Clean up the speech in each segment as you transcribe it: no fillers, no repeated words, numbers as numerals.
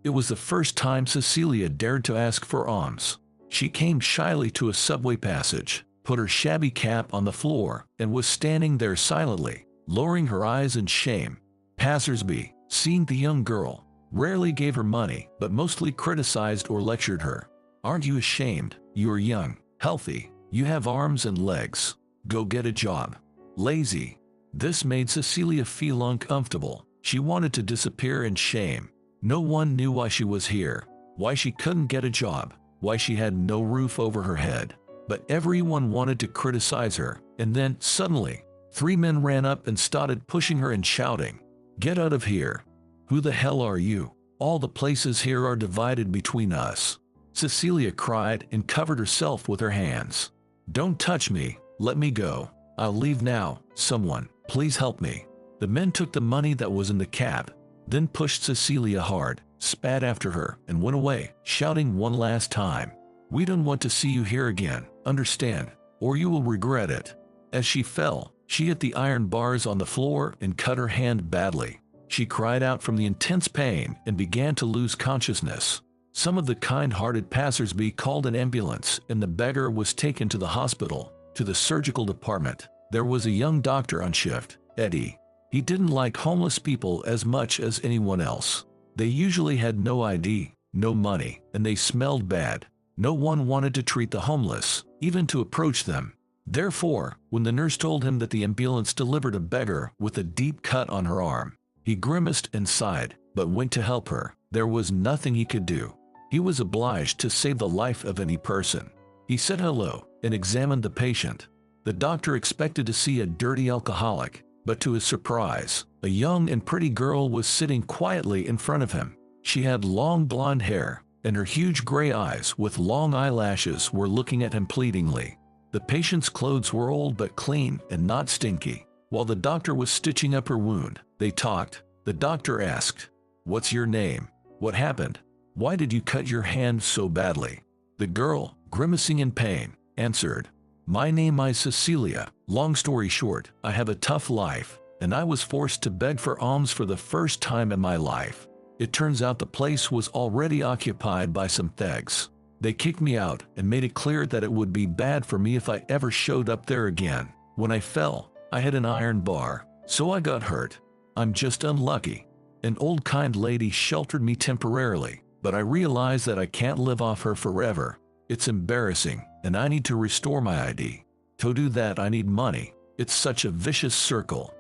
It was the first time Cecilia dared to ask for alms. She came shyly to a subway passage, put her shabby cap on the floor, and was standing there silently, lowering her eyes in shame. Passers-by, seeing the young girl, rarely gave her money, but mostly criticized or lectured her. "Aren't you ashamed? You are young, healthy, you have arms and legs. Go get a job. Lazy." This made Cecilia feel uncomfortable. She wanted to disappear in shame. No one knew why she was here, why she couldn't get a job, why she had no roof over her head. But everyone wanted to criticize her, and then, suddenly, 3 men ran up and started pushing her and shouting, "Get out of here! Who the hell are you? All the places here are divided between us." Cecilia cried and covered herself with her hands. "Don't touch me, let me go. I'll leave now, someone, please help me." The men took the money that was in the cab, then pushed Cecilia hard, spat after her, and went away, shouting one last time, "We don't want to see you here again, understand, or you will regret it." As she fell, she hit the iron bars on the floor and cut her hand badly. She cried out from the intense pain and began to lose consciousness. Some of the kind-hearted passers-by called an ambulance, and the beggar was taken to the hospital, to the surgical department. There was a young doctor on shift, Eddie. He didn't like homeless people as much as anyone else. They usually had no ID, no money, and they smelled bad. No one wanted to treat the homeless, even to approach them. Therefore, when the nurse told him that the ambulance delivered a beggar with a deep cut on her arm, he grimaced and sighed, but went to help her. There was nothing he could do. He was obliged to save the life of any person. He said hello and examined the patient. The doctor expected to see a dirty alcoholic, but to his surprise, a young and pretty girl was sitting quietly in front of him. She had long blonde hair, and her huge gray eyes with long eyelashes were looking at him pleadingly. The patient's clothes were old but clean and not stinky. While the doctor was stitching up her wound, they talked. The doctor asked, "What's your name? What happened? Why did you cut your hand so badly?" The girl, grimacing in pain, answered, "My name is Cecilia. Long story short, I have a tough life, and I was forced to beg for alms for the first time in my life. It turns out the place was already occupied by some thugs. They kicked me out and made it clear that it would be bad for me if I ever showed up there again. When I fell, I had an iron bar, so I got hurt. I'm just unlucky. An old kind lady sheltered me temporarily, but I realize that I can't live off her forever. It's embarrassing, and I need to restore my ID. To do that, I need money. It's such a vicious circle."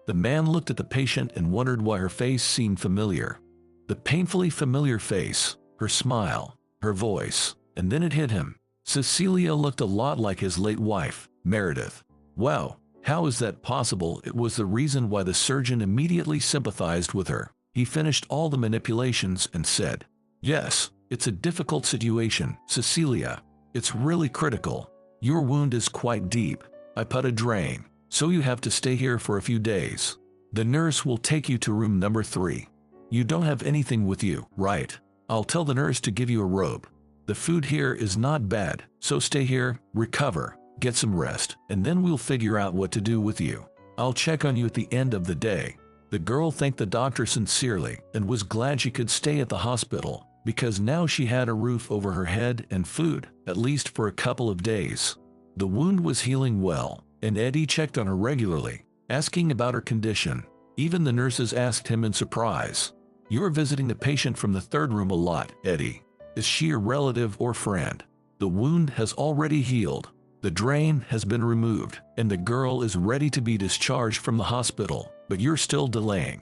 The man looked at the patient and wondered why her face seemed familiar. The painfully familiar face, her smile, her voice, and then it hit him. Cecilia looked a lot like his late wife, Meredith. Wow, how is that possible? It was the reason why the surgeon immediately sympathized with her. He finished all the manipulations and said, "Yes, it's a difficult situation, Cecilia. It's really critical. Your wound is quite deep. I put a drain, so you have to stay here for a few days. The nurse will take you to room number 3. You don't have anything with you, right? I'll tell the nurse to give you a robe. The food here is not bad, so stay here, recover, get some rest, and then we'll figure out what to do with you. I'll check on you at the end of the day." The girl thanked the doctor sincerely and was glad she could stay at the hospital, because now she had a roof over her head and food, at least for a couple of days. The wound was healing well, and Eddie checked on her regularly, asking about her condition. Even the nurses asked him in surprise, "You're visiting the patient from the 3rd room a lot, Eddie. Is she a relative or friend? The wound has already healed. The drain has been removed, and the girl is ready to be discharged from the hospital, but you're still delaying."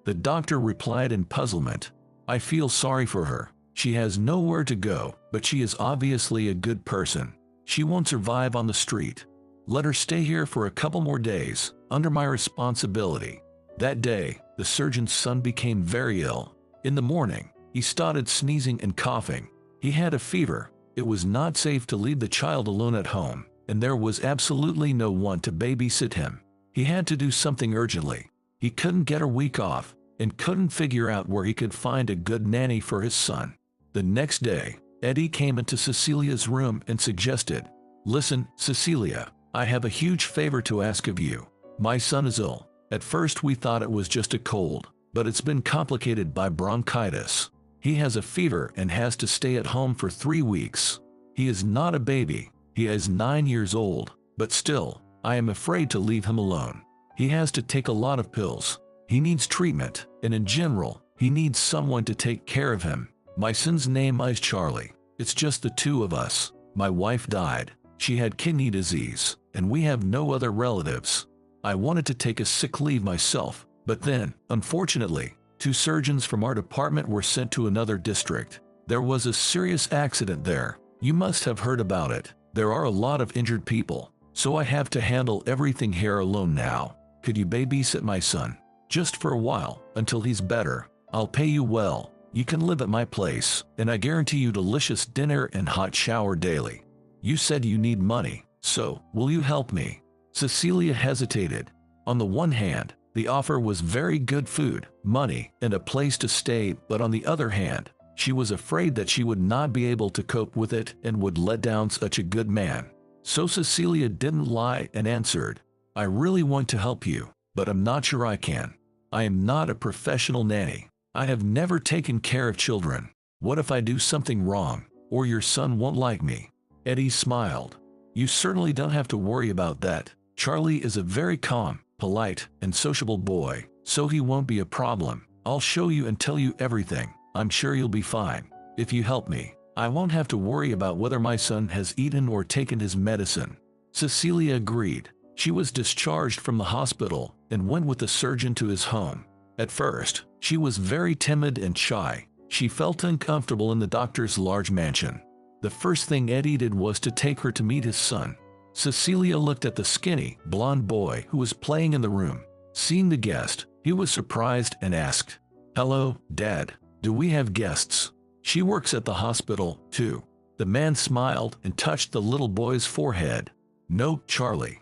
The doctor replied in puzzlement, "I feel sorry for her. She has nowhere to go, but she is obviously a good person. She won't survive on the street. Let her stay here for a couple more days, under my responsibility." That day, the surgeon's son became very ill. In the morning, he started sneezing and coughing. He had a fever. It was not safe to leave the child alone at home, and there was absolutely no one to babysit him. He had to do something urgently. He couldn't get a week off, and couldn't figure out where he could find a good nanny for his son. The next day, Eddie came into Cecilia's room and suggested, "Listen, Cecilia, I have a huge favor to ask of you. My son is ill. At first we thought it was just a cold, but it's been complicated by bronchitis. He has a fever and has to stay at home for 3 weeks. He is not a baby. He is 9 years old, but still, I am afraid to leave him alone. He has to take a lot of pills. He needs treatment, and in general, he needs someone to take care of him. My son's name is Charlie. It's just the two of us. My wife died. She had kidney disease, and we have no other relatives. I wanted to take a sick leave myself, but then, unfortunately, 2 surgeons from our department were sent to another district. There was a serious accident there. You must have heard about it. There are a lot of injured people, so I have to handle everything here alone now. Could you babysit my son? Just for a while, until he's better. I'll pay you well. You can live at my place, and I guarantee you delicious dinner and hot shower daily. You said you need money, so will you help me? Cecilia hesitated. On the one hand, the offer was very good food, money, and a place to stay, but on the other hand, she was afraid that she would not be able to cope with it and would let down such a good man. So Cecilia didn't lie and answered, I really want to help you, but I'm not sure I can. I am not a professional nanny. I have never taken care of children. What if I do something wrong, or your son won't like me? Eddie smiled. You certainly don't have to worry about that. Charlie is a very calm, polite, and sociable boy, so he won't be a problem. I'll show you and tell you everything. I'm sure you'll be fine. If you help me, I won't have to worry about whether my son has eaten or taken his medicine. Cecilia agreed. She was discharged from the hospital and went with the surgeon to his home. At first, she was very timid and shy. She felt uncomfortable in the doctor's large mansion. The first thing Eddie did was to take her to meet his son. Cecilia looked at the skinny, blond boy who was playing in the room. Seeing the guest, he was surprised and asked, Hello, Dad. Do we have guests? She works at the hospital, too. The man smiled and touched the little boy's forehead. No, Charlie.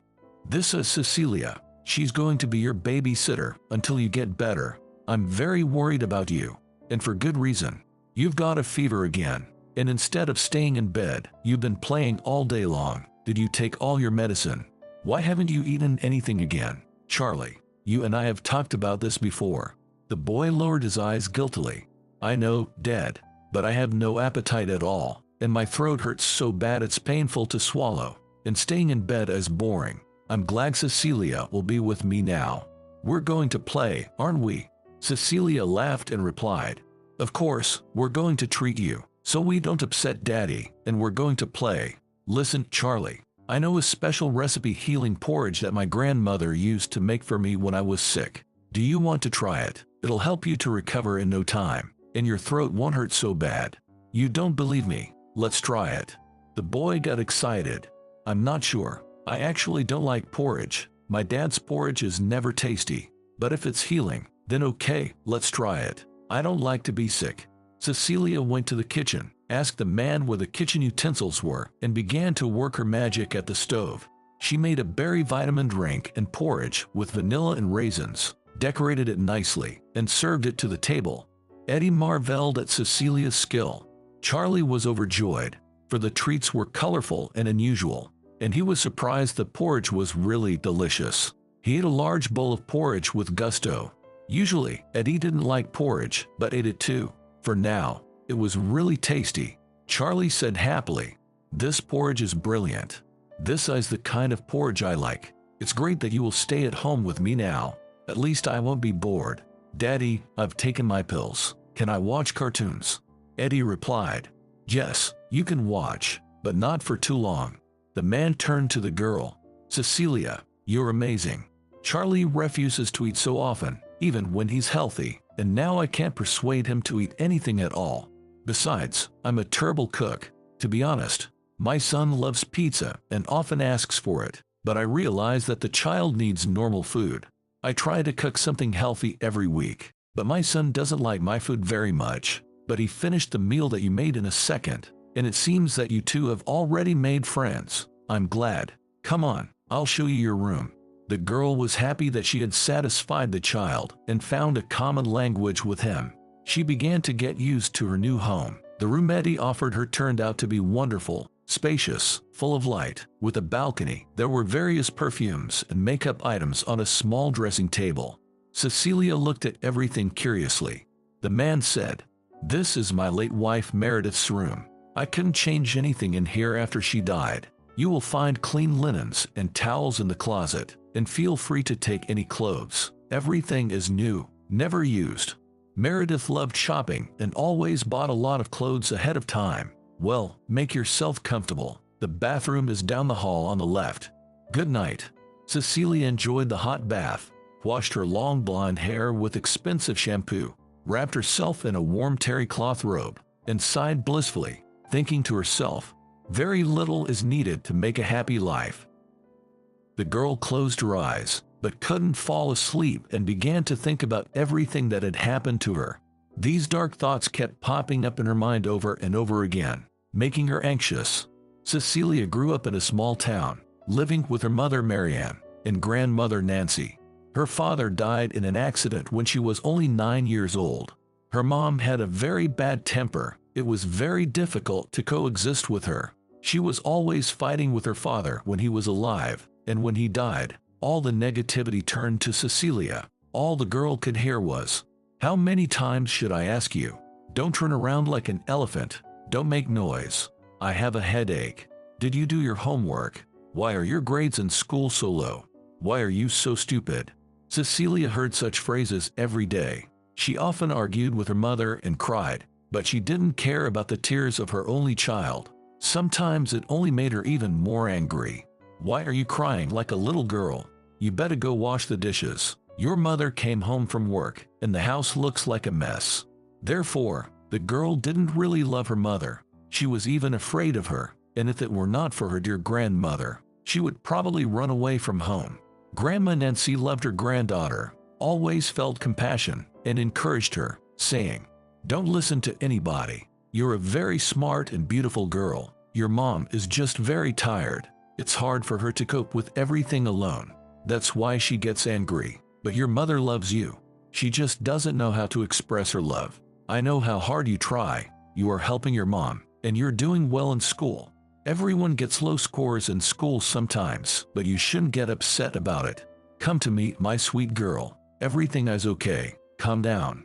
This is Cecilia. She's going to be your babysitter until you get better. I'm very worried about you, and for good reason. You've got a fever again, and instead of staying in bed, you've been playing all day long. Did you take all your medicine? Why haven't you eaten anything again? Charlie, you and I have talked about this before. The boy lowered his eyes guiltily. I know, Dad, but I have no appetite at all, and my throat hurts so bad it's painful to swallow, and staying in bed is boring. I'm glad Cecilia will be with me now. We're going to play, aren't we? Cecilia laughed and replied, Of course, we're going to treat you, so we don't upset Daddy, and we're going to play. Listen, Charlie, I know a special recipe healing porridge that my grandmother used to make for me when I was sick. Do you want to try it? It'll help you to recover in no time, and your throat won't hurt so bad. You don't believe me? Let's try it. The boy got excited. I'm not sure. I actually don't like porridge. My dad's porridge is never tasty. But if it's healing, then okay, let's try it. I don't like to be sick. Cecilia went to the kitchen, asked the man where the kitchen utensils were, and began to work her magic at the stove. She made a berry vitamin drink and porridge with vanilla and raisins, decorated it nicely, and served it to the table. Eddie marveled at Cecilia's skill. Charlie was overjoyed, for the treats were colorful and unusual, and he was surprised the porridge was really delicious. He ate a large bowl of porridge with gusto. Usually, Eddie didn't like porridge, but ate it too. For now, it was really tasty. Charlie said happily, This porridge is brilliant. This is the kind of porridge I like. It's great that you will stay at home with me now. At least I won't be bored. Daddy, I've taken my pills. Can I watch cartoons? Eddie replied, Yes, you can watch, but not for too long. The man turned to the girl. Cecilia, you're amazing. Charlie refuses to eat so often, even when he's healthy, and now I can't persuade him to eat anything at all. Besides, I'm a terrible cook. To be honest, my son loves pizza and often asks for it, but I realize that the child needs normal food. I try to cook something healthy every week, but my son doesn't like my food very much. But he finished the meal that you made in a second, and it seems that you two have already made friends. I'm glad. Come on, I'll show you your room. The girl was happy that she had satisfied the child and found a common language with him. She began to get used to her new home. The room Eddie offered her turned out to be wonderful, spacious, full of light, with a balcony. There were various perfumes and makeup items on a small dressing table. Cecilia looked at everything curiously. The man said, "This is my late wife Meredith's room. I couldn't change anything in here after she died. You will find clean linens and towels in the closet, and feel free to take any clothes. Everything is new, never used." Meredith loved shopping and always bought a lot of clothes ahead of time. "Well, make yourself comfortable. The bathroom is down the hall on the left. Good night." Cecilia enjoyed the hot bath, washed her long blonde hair with expensive shampoo, wrapped herself in a warm terry cloth robe, and sighed blissfully, thinking to herself, very little is needed to make a happy life. The girl closed her eyes, but couldn't fall asleep and began to think about everything that had happened to her. These dark thoughts kept popping up in her mind over and over again, making her anxious. Cecilia grew up in a small town, living with her mother Marianne and grandmother Nancy. Her father died in an accident when she was only 9 years old. Her mom had a very bad temper. It was very difficult to coexist with her. She was always fighting with her father when he was alive, and when he died, all the negativity turned to Cecilia. All the girl could hear was, "How many times should I ask you? Don't turn around like an elephant. Don't make noise. I have a headache. Did you do your homework? Why are your grades in school so low? Why are you so stupid?" Cecilia heard such phrases every day. She often argued with her mother and cried, but she didn't care about the tears of her only child. Sometimes it only made her even more angry. "Why are you crying like a little girl? You better go wash the dishes. Your mother came home from work, and the house looks like a mess." Therefore, the girl didn't really love her mother. She was even afraid of her, and if it were not for her dear grandmother, she would probably run away from home. Grandma Nancy loved her granddaughter, always felt compassion, and encouraged her, saying, "Don't listen to anybody. You're a very smart and beautiful girl. Your mom is just very tired. It's hard for her to cope with everything alone. That's why she gets angry. But your mother loves you. She just doesn't know how to express her love. I know how hard you try. You are helping your mom, and you're doing well in school. Everyone gets low scores in school sometimes, but you shouldn't get upset about it. Come to me, my sweet girl. Everything is okay. Calm down."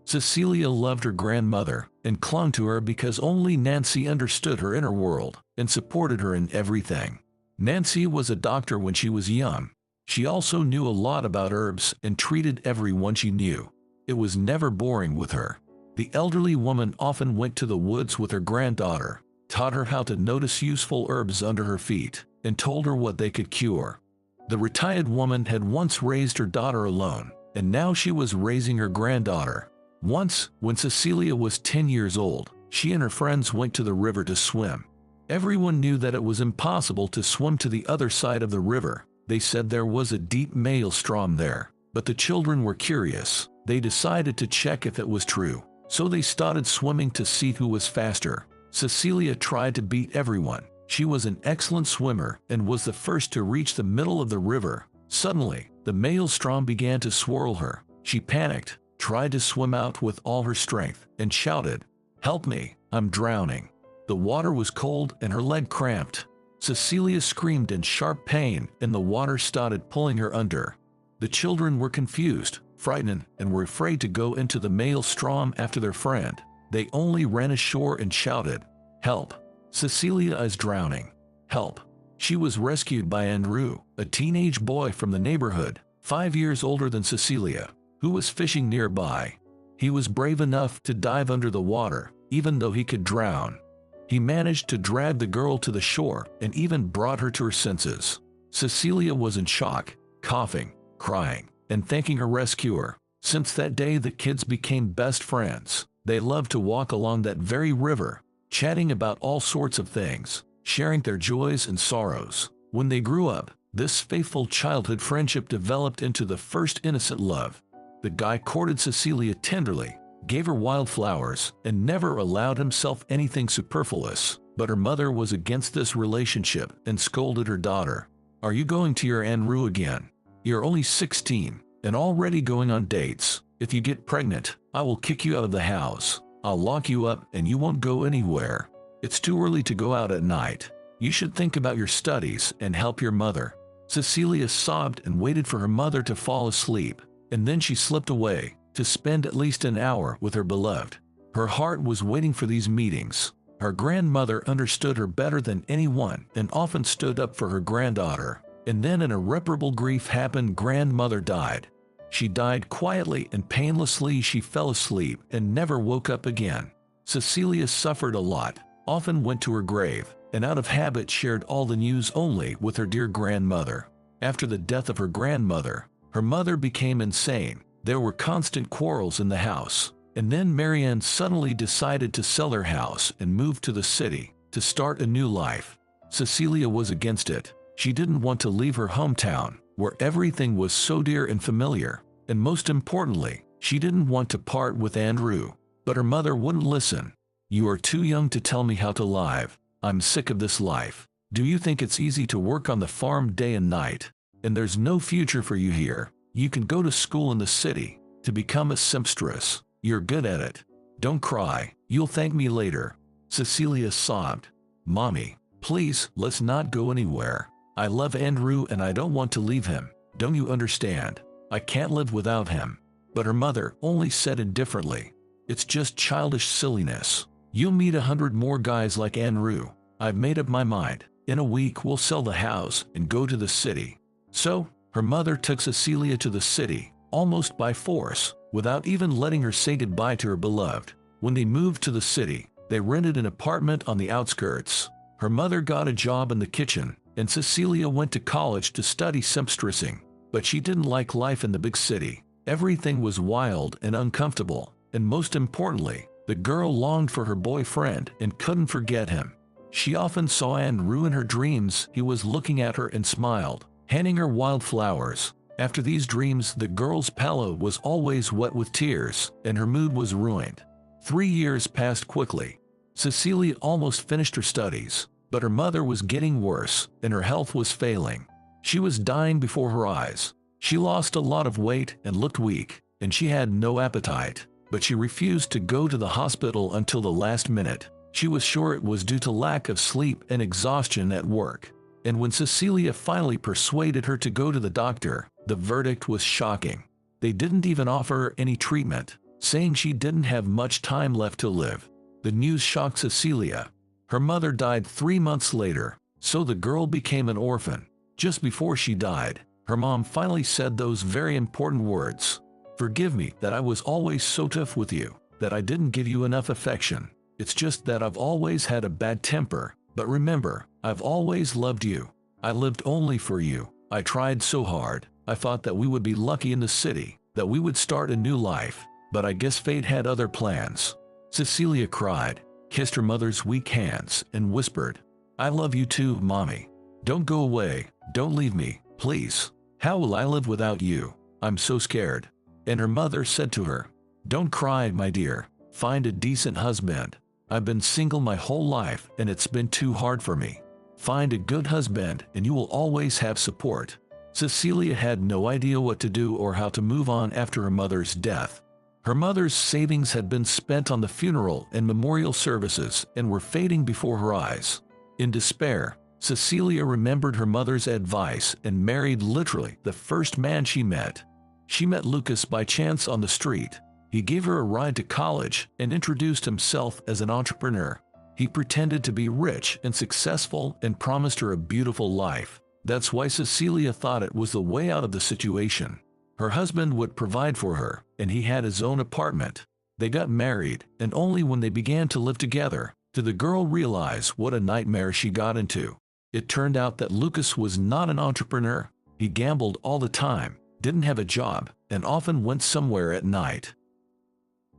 Cecilia loved her grandmother and clung to her because only Nancy understood her inner world and supported her in everything. Nancy was a doctor when she was young. She also knew a lot about herbs and treated everyone she knew. It was never boring with her. The elderly woman often went to the woods with her granddaughter, taught her how to notice useful herbs under her feet, and told her what they could cure. The retired woman had once raised her daughter alone, and now she was raising her granddaughter. Once, when Cecilia was 10 years old, she and her friends went to the river to swim. Everyone knew that it was impossible to swim to the other side of the river. They said there was a deep maelstrom there, but the children were curious. They decided to check if it was true, so they started swimming to see who was faster. Cecilia tried to beat everyone. She was an excellent swimmer and was the first to reach the middle of the river. Suddenly, the maelstrom began to swirl her. She panicked, tried to swim out with all her strength, and shouted, "Help me, I'm drowning." The water was cold and her leg cramped. Cecilia screamed in sharp pain and the water started pulling her under. The children were confused, frightened, and were afraid to go into the maelstrom after their friend. They only ran ashore and shouted, "Help! Cecilia is drowning! Help!" She was rescued by Andrew, a teenage boy from the neighborhood, 5 years older than Cecilia, who was fishing nearby. He was brave enough to dive under the water, even though he could drown. He managed to drag the girl to the shore and even brought her to her senses. Cecilia was in shock, coughing, crying, and thanking her rescuer. Since that day, the kids became best friends. They loved to walk along that very river, chatting about all sorts of things, sharing their joys and sorrows. When they grew up, this faithful childhood friendship developed into the first innocent love. The guy courted Cecilia tenderly, gave her wildflowers, and never allowed himself anything superfluous. But her mother was against this relationship and scolded her daughter. "Are you going to your Andrew again? You're only 16 and already going on dates. If you get pregnant, I will kick you out of the house. I'll lock you up and you won't go anywhere. It's too early to go out at night. You should think about your studies and help your mother." Cecilia sobbed and waited for her mother to fall asleep. and then she slipped away to spend at least an hour with her beloved. Her heart was waiting for these meetings. Her grandmother understood her better than anyone and often stood up for her granddaughter. And then an irreparable grief happened. Grandmother died. She died quietly and painlessly. She fell asleep and never woke up again. Cecilia suffered a lot, often went to her grave, and out of habit shared all the news only with her dear grandmother. After the death of her grandmother, her mother became insane. There were constant quarrels in the house. And then Marianne suddenly decided to sell her house and move to the city to start a new life. Cecilia was against it. She didn't want to leave her hometown, where everything was so dear and familiar. And most importantly, she didn't want to part with Andrew. But her mother wouldn't listen. "You are too young to tell me how to live. I'm sick of this life. Do you think it's easy to work on the farm day and night? And there's no future for you here. You can go to school in the city to become a seamstress. You're good at it. Don't cry. You'll thank me later." Cecilia sobbed. "Mommy, please, let's not go anywhere. I love Andrew and I don't want to leave him. Don't you understand? I can't live without him." But her mother only said indifferently, "It's just childish silliness. You'll meet 100 more guys like Andrew. I've made up my mind. In a week we'll sell the house and go to the city." So, her mother took Cecilia to the city, almost by force, without even letting her say goodbye to her beloved. When they moved to the city, they rented an apartment on the outskirts. Her mother got a job in the kitchen, and Cecilia went to college to study seamstressing. But she didn't like life in the big city. Everything was wild and uncomfortable, and most importantly, the girl longed for her boyfriend and couldn't forget him. She often saw Andrew in her dreams. He was looking at her and smiled, handing her wildflowers. After these dreams, the girl's pillow was always wet with tears, and her mood was ruined. 3 years passed quickly. Cecilia almost finished her studies, but her mother was getting worse, and her health was failing. She was dying before her eyes. She lost a lot of weight and looked weak, and she had no appetite, but she refused to go to the hospital until the last minute. She was sure it was due to lack of sleep and exhaustion at work. And when Cecilia finally persuaded her to go to the doctor, the verdict was shocking. They didn't even offer her any treatment, saying she didn't have much time left to live. The news shocked Cecilia. Her mother died 3 months later, so the girl became an orphan. Just before she died, her mom finally said those very important words. "Forgive me that I was always so tough with you, that I didn't give you enough affection. It's just that I've always had a bad temper. But remember, I've always loved you. I lived only for you. I tried so hard. I thought that we would be lucky in the city, that we would start a new life. But I guess fate had other plans." Cecilia cried, kissed her mother's weak hands, and whispered, "I love you too, Mommy. Don't go away. Don't leave me, please. How will I live without you? I'm so scared." And her mother said to her, "Don't cry, my dear. Find a decent husband. I've been single my whole life and it's been too hard for me. Find a good husband and you will always have support." Cecilia had no idea what to do or how to move on after her mother's death. Her mother's savings had been spent on the funeral and memorial services and were fading before her eyes. In despair, Cecilia remembered her mother's advice and married literally the first man she met. She met Lucas by chance on the street. He gave her a ride to college and introduced himself as an entrepreneur. He pretended to be rich and successful and promised her a beautiful life. That's why Cecilia thought it was the way out of the situation. Her husband would provide for her, and he had his own apartment. They got married, and only when they began to live together did the girl realize what a nightmare she got into. It turned out that Lucas was not an entrepreneur. He gambled all the time, didn't have a job, and often went somewhere at night.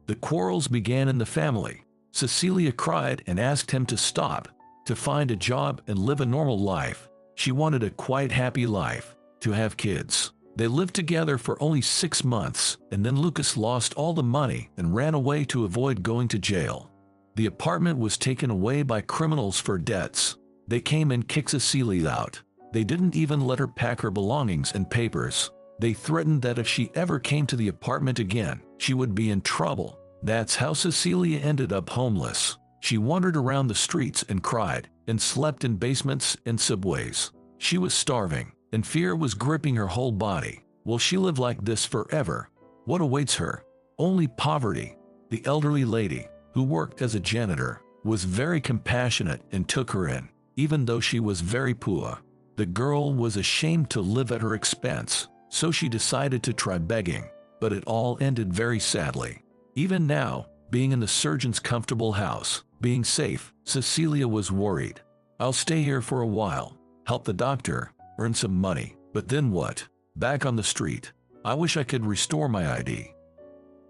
The quarrels began in the family. Cecilia cried and asked him to stop, to find a job and live a normal life. She wanted a quiet, happy life, to have kids. They lived together for only 6 months, and then Lucas lost all the money and ran away to avoid going to jail. The apartment was taken away by criminals for debts. They came and kicked Cecilia out. They didn't even let her pack her belongings and papers. They threatened that if she ever came to the apartment again, she would be in trouble. That's how Cecilia ended up homeless. She wandered around the streets and cried, and slept in basements and subways. She was starving, and fear was gripping her whole body. Will she live like this forever? What awaits her? Only poverty. The elderly lady, who worked as a janitor, was very compassionate and took her in, even though she was very poor. The girl was ashamed to live at her expense, so she decided to try begging, but it all ended very sadly. Even now, being in the surgeon's comfortable house, being safe, Cecilia was worried. I'll stay here for a while, help the doctor, earn some money, but then what? Back on the street. I wish I could restore my ID.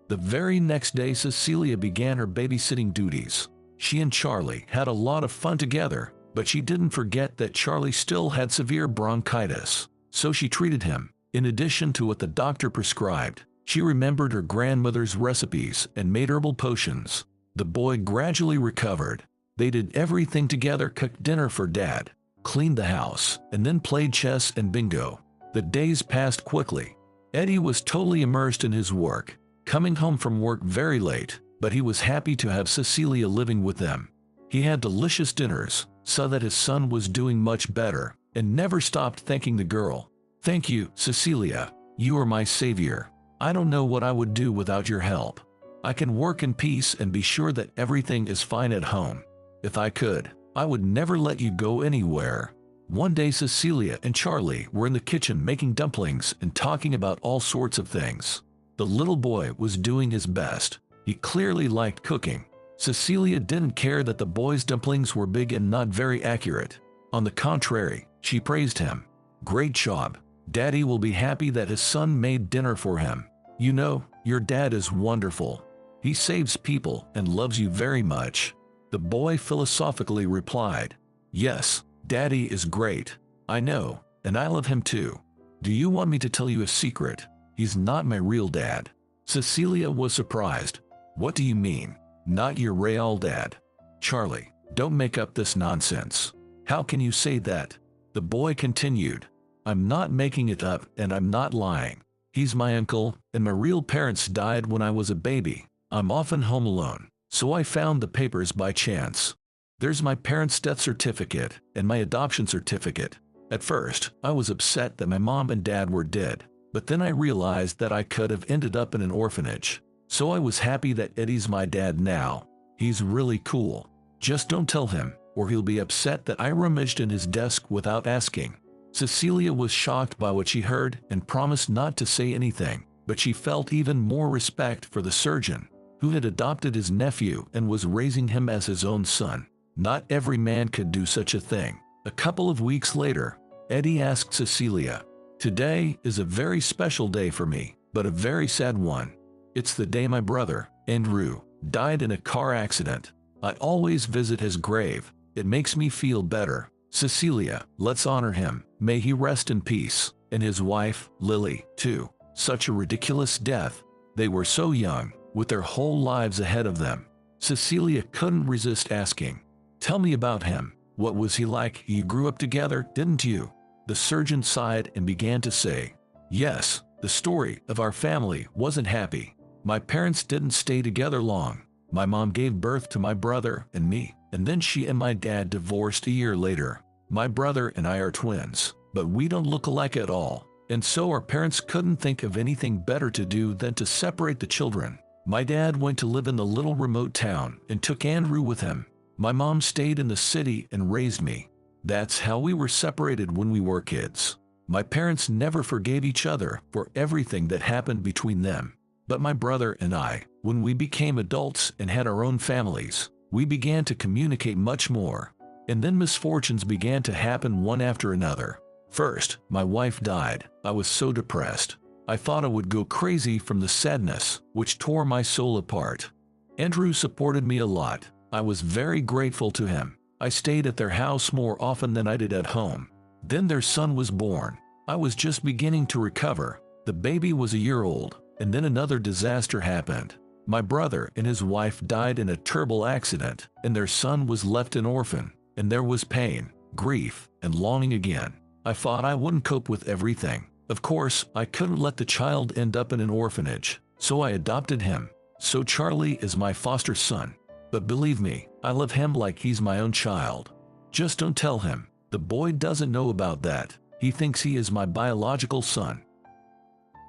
The very next day, Cecilia began her babysitting duties. She and Charlie had a lot of fun together, but she didn't forget that Charlie still had severe bronchitis, so she treated him. In addition to what the doctor prescribed, she remembered her grandmother's recipes and made herbal potions. The boy gradually recovered. They did everything together, cooked dinner for Dad, cleaned the house, and then played chess and bingo. The days passed quickly. Eddie was totally immersed in his work, coming home from work very late, but he was happy to have Cecilia living with them. He had delicious dinners, saw that his son was doing much better, and never stopped thanking the girl. Thank you, Cecilia. You are my savior. I don't know what I would do without your help. I can work in peace and be sure that everything is fine at home. If I could, I would never let you go anywhere. One day Cecilia and Charlie were in the kitchen making dumplings and talking about all sorts of things. The little boy was doing his best. He clearly liked cooking. Cecilia didn't care that the boy's dumplings were big and not very accurate. On the contrary, she praised him. Great job. Daddy will be happy that his son made dinner for him. You know, your dad is wonderful. He saves people and loves you very much. The boy philosophically replied, Yes, Daddy is great. I know, and I love him too. Do you want me to tell you a secret? He's not my real dad. Cecilia was surprised. What do you mean? Not your real dad? Charlie, don't make up this nonsense. How can you say that? The boy continued. I'm not making it up and I'm not lying. He's my uncle, and my real parents died when I was a baby. I'm often home alone, so I found the papers by chance. There's my parents' death certificate and my adoption certificate. At first, I was upset that my mom and dad were dead, but then I realized that I could have ended up in an orphanage. So I was happy that Eddie's my dad now. He's really cool. Just don't tell him, or he'll be upset that I rummaged in his desk without asking. Cecilia was shocked by what she heard and promised not to say anything, but she felt even more respect for the surgeon, who had adopted his nephew and was raising him as his own son. Not every man could do such a thing. A couple of weeks later, Eddie asked Cecilia, Today is a very special day for me, but a very sad one. It's the day my brother, Andrew, died in a car accident. I always visit his grave. It makes me feel better. Cecilia, let's honor him. May he rest in peace. And his wife, Lily, too. Such a ridiculous death. They were so young, with their whole lives ahead of them. Cecilia couldn't resist asking, Tell me about him. What was he like? You grew up together, didn't you? The surgeon sighed and began to say, Yes, the story of our family wasn't happy. My parents didn't stay together long. My mom gave birth to my brother and me, and then she and my dad divorced a year later. My brother and I are twins, but we don't look alike at all, and so our parents couldn't think of anything better to do than to separate the children. My dad went to live in the little remote town and took Andrew with him. My mom stayed in the city and raised me. That's how we were separated when we were kids. My parents never forgave each other for everything that happened between them. But my brother and I, when we became adults and had our own families, we began to communicate much more. And then misfortunes began to happen one after another. First, my wife died. I was so depressed. I thought I would go crazy from the sadness, which tore my soul apart. Andrew supported me a lot. I was very grateful to him. I stayed at their house more often than I did at home. Then their son was born. I was just beginning to recover. The baby was a year old, and then another disaster happened. My brother and his wife died in a terrible accident, and their son was left an orphan, and there was pain, grief, and longing again. I thought I wouldn't cope with everything. Of course, I couldn't let the child end up in an orphanage, so I adopted him. So Charlie is my foster son. But believe me, I love him like he's my own child. Just don't tell him. The boy doesn't know about that. He thinks he is my biological son.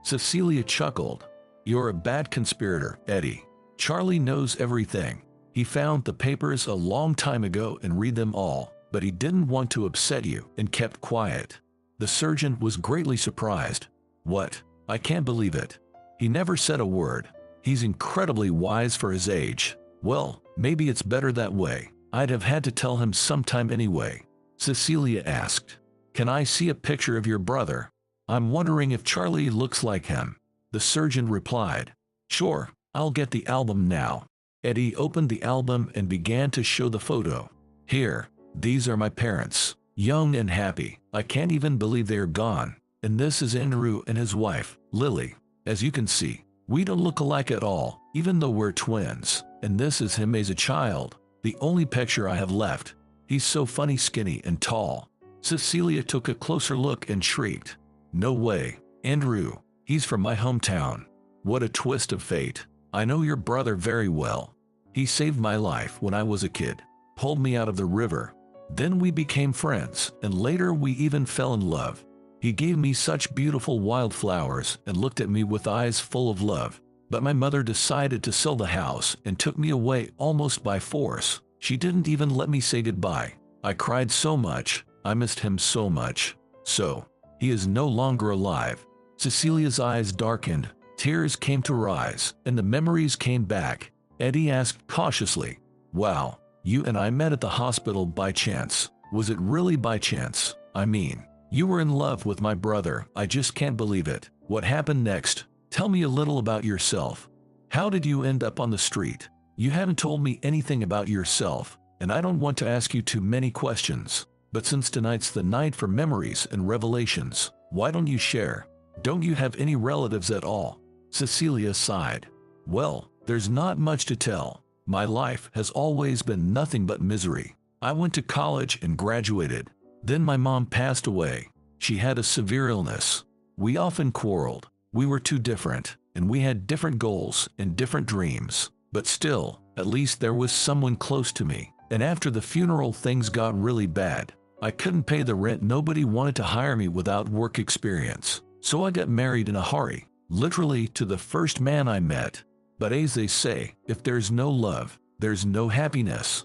Cecilia chuckled. You're a bad conspirator, Eddie. Charlie knows everything. He found the papers a long time ago and read them all, but he didn't want to upset you and kept quiet. The surgeon was greatly surprised. What? I can't believe it. He never said a word. He's incredibly wise for his age. Well, maybe it's better that way. I'd have had to tell him sometime anyway. Cecilia asked, Can I see a picture of your brother? I'm wondering if Charlie looks like him. The surgeon replied, Sure, I'll get the album now. Eddie opened the album and began to show the photo. Here, these are my parents, young and happy. I can't even believe they are gone. And this is Andrew and his wife, Lily. As you can see, we don't look alike at all, even though we're twins. And this is him as a child, the only picture I have left. He's so funny, skinny and tall. Cecilia took a closer look and shrieked, No way, Andrew, he's from my hometown. What a twist of fate. I know your brother very well. He saved my life when I was a kid, pulled me out of the river. Then we became friends, and later we even fell in love. He gave me such beautiful wildflowers and looked at me with eyes full of love. But my mother decided to sell the house and took me away almost by force. She didn't even let me say goodbye. I cried so much. I missed him so much. So, he is no longer alive. Cecilia's eyes darkened. Tears came to her eyes, and the memories came back. Eddie asked cautiously, Wow, you and I met at the hospital by chance. Was it really by chance? I mean, you were in love with my brother. I just can't believe it. What happened next? Tell me a little about yourself. How did you end up on the street? You haven't told me anything about yourself, and I don't want to ask you too many questions. But since tonight's the night for memories and revelations, why don't you share? Don't you have any relatives at all? Cecilia sighed. Well, there's not much to tell. My life has always been nothing but misery. I went to college and graduated. Then my mom passed away. She had a severe illness. We often quarreled. We were too different, and we had different goals and different dreams. But still, at least there was someone close to me. And after the funeral, things got really bad. I couldn't pay the rent. Nobody wanted to hire me without work experience. So I got married in a hurry. Literally to the first man I met. But as they say, if there's no love, there's no happiness.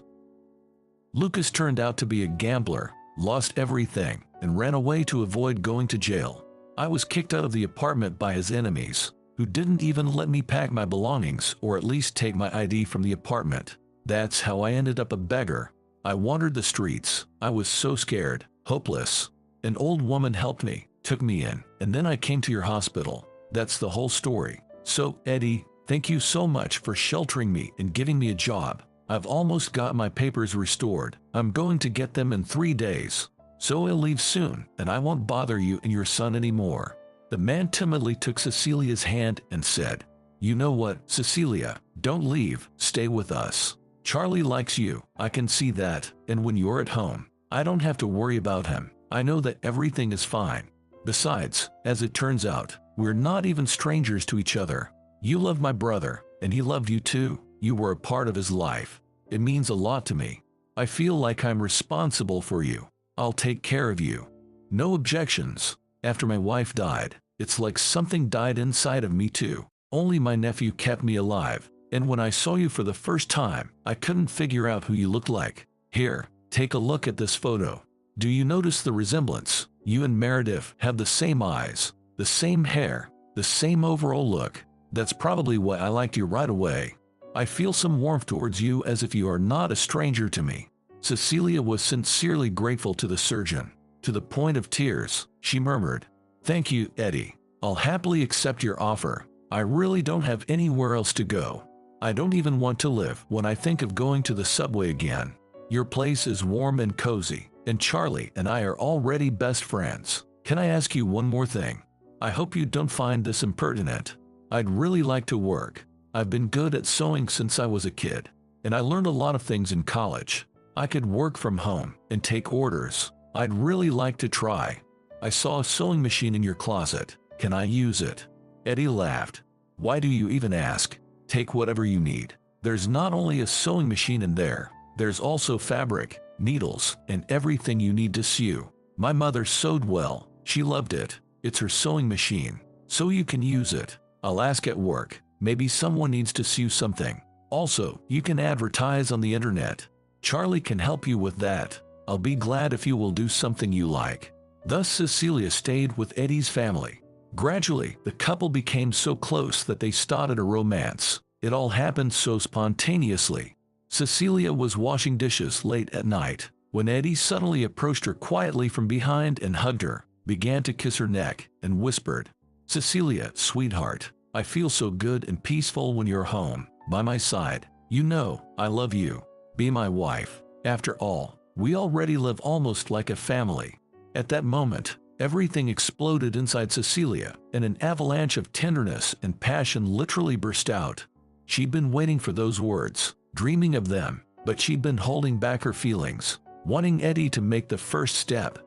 Lucas turned out to be a gambler, lost everything, and ran away to avoid going to jail. I was kicked out of the apartment by his enemies, who didn't even let me pack my belongings or at least take my ID from the apartment. That's how I ended up a beggar. I wandered the streets. I was so scared, hopeless. An old woman helped me, took me in, and then I came to your hospital. That's the whole story. So, Eddie, thank you so much for sheltering me and giving me a job. I've almost got my papers restored. I'm going to get them in 3 days. So I'll leave soon, and I won't bother you and your son anymore. The man timidly took Cecilia's hand and said, You know what, Cecilia, don't leave, stay with us. Charlie likes you, I can see that, and when you're at home, I don't have to worry about him. I know that everything is fine. Besides, as it turns out, we're not even strangers to each other. You loved my brother, and he loved you too. You were a part of his life. It means a lot to me. I feel like I'm responsible for you. I'll take care of you. No objections. After my wife died, it's like something died inside of me too. Only my nephew kept me alive. And when I saw you for the first time, I couldn't figure out who you looked like. Here, take a look at this photo. Do you notice the resemblance? You and Meredith have the same eyes, the same hair, the same overall look. That's probably why I liked you right away. I feel some warmth towards you as if you are not a stranger to me. Cecilia was sincerely grateful to the surgeon. To the point of tears, she murmured, Thank you, Eddie. I'll happily accept your offer. I really don't have anywhere else to go. I don't even want to live when I think of going to the subway again. Your place is warm and cozy, and Charlie and I are already best friends. Can I ask you one more thing? I hope you don't find this impertinent. I'd really like to work. I've been good at sewing since I was a kid, and I learned a lot of things in college. I could work from home and take orders. I'd really like to try. I saw a sewing machine in your closet. Can I use it? Eddie laughed. Why do you even ask? Take whatever you need. There's not only a sewing machine in there, there's also fabric, needles, and everything you need to sew. My mother sewed well. She loved it. It's her sewing machine. so you can use it. I'll ask at work. Maybe someone needs to sew something. Also, you can advertise on the internet. Charlie can help you with that. I'll be glad if you will do something you like." Thus Cecilia stayed with Eddie's family. Gradually, the couple became so close that they started a romance. It all happened so spontaneously. Cecilia was washing dishes late at night when Eddie suddenly approached her quietly from behind and hugged her, began to kiss her neck, and whispered, "Cecilia, sweetheart, I feel so good and peaceful when you're home, by my side. You know, I love you. Be my wife. After all, we already live almost like a family." At that moment, everything exploded inside Cecilia, and an avalanche of tenderness and passion literally burst out. She'd been waiting for those words, dreaming of them, but she'd been holding back her feelings, wanting Eddie to make the first step.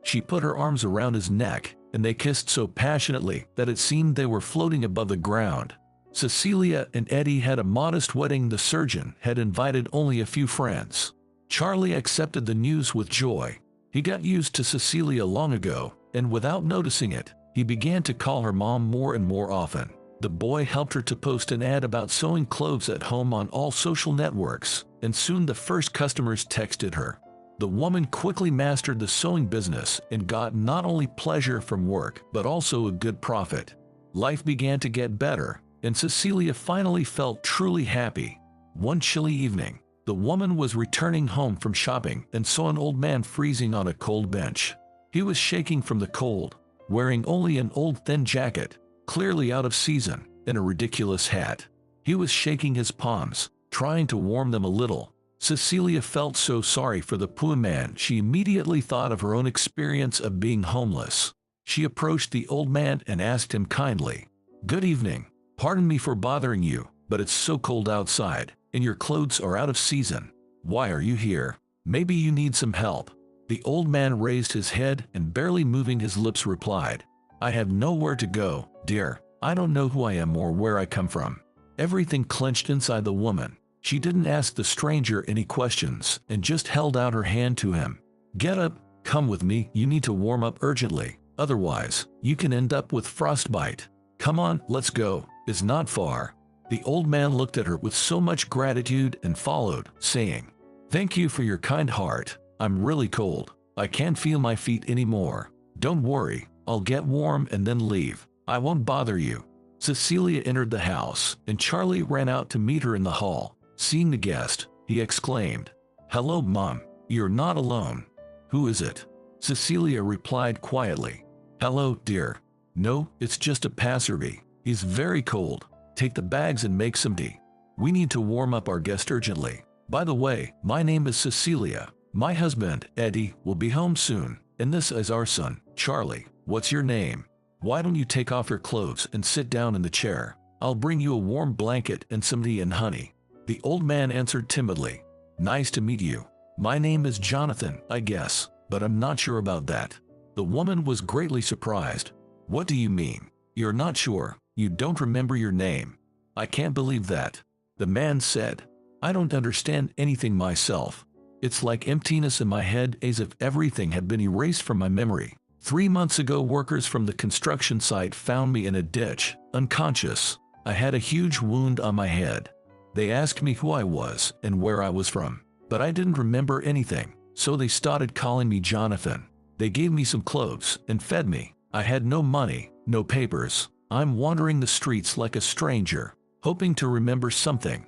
She put her arms around his neck, and they kissed so passionately that it seemed they were floating above the ground. Cecilia and Eddie had a modest wedding. The surgeon had invited only a few friends. Charlie accepted the news with joy. He got used to Cecilia long ago, and without noticing it, he began to call her mom more and more often. The boy helped her to post an ad about sewing clothes at home on all social networks, and soon the first customers texted her. The woman quickly mastered the sewing business and got not only pleasure from work, but also a good profit. Life began to get better, and Cecilia finally felt truly happy. One chilly evening, the woman was returning home from shopping and saw an old man freezing on a cold bench. He was shaking from the cold, wearing only an old thin jacket, clearly out of season, and a ridiculous hat. He was shaking his palms, trying to warm them a little. Cecilia felt so sorry for the poor man. She immediately thought of her own experience of being homeless. She approached the old man and asked him kindly, "Good evening. Pardon me for bothering you, but it's so cold outside, and your clothes are out of season. Why are you here? Maybe you need some help." The old man raised his head and, barely moving his lips, replied, "I have nowhere to go, dear. I don't know who I am or where I come from." Everything clenched inside the woman. She didn't ask the stranger any questions and just held out her hand to him. "Get up, come with me. You need to warm up urgently. Otherwise, you can end up with frostbite. Come on, let's go. It's not far." The old man looked at her with so much gratitude and followed, saying, "Thank you for your kind heart. I'm really cold. I can't feel my feet anymore. Don't worry, I'll get warm and then leave. I won't bother you." Cecilia entered the house, and Charlie ran out to meet her in the hall. Seeing the guest, he exclaimed, "Hello, Mom. You're not alone." "Who is it?" Cecilia replied quietly. "Hello, dear. No, it's just a passerby. He's very cold. Take the bags and make some tea. We need to warm up our guest urgently. By the way, my name is Cecilia. My husband, Eddie, will be home soon, and this is our son, Charlie. What's your name? Why don't you take off your clothes and sit down in the chair? I'll bring you a warm blanket and some tea and honey." The old man answered timidly, "Nice to meet you. My name is Jonathan, I guess, but I'm not sure about that." The woman was greatly surprised. "What do you mean? You're not sure? You don't remember your name? I can't believe that." The man said, "I don't understand anything myself. It's like emptiness in my head, as if everything had been erased from my memory. 3 months ago, workers from the construction site found me in a ditch, unconscious. I had a huge wound on my head. They asked me who I was and where I was from, but I didn't remember anything, so they started calling me Jonathan. They gave me some clothes and fed me. I had no money, no papers. I'm wandering the streets like a stranger, hoping to remember something."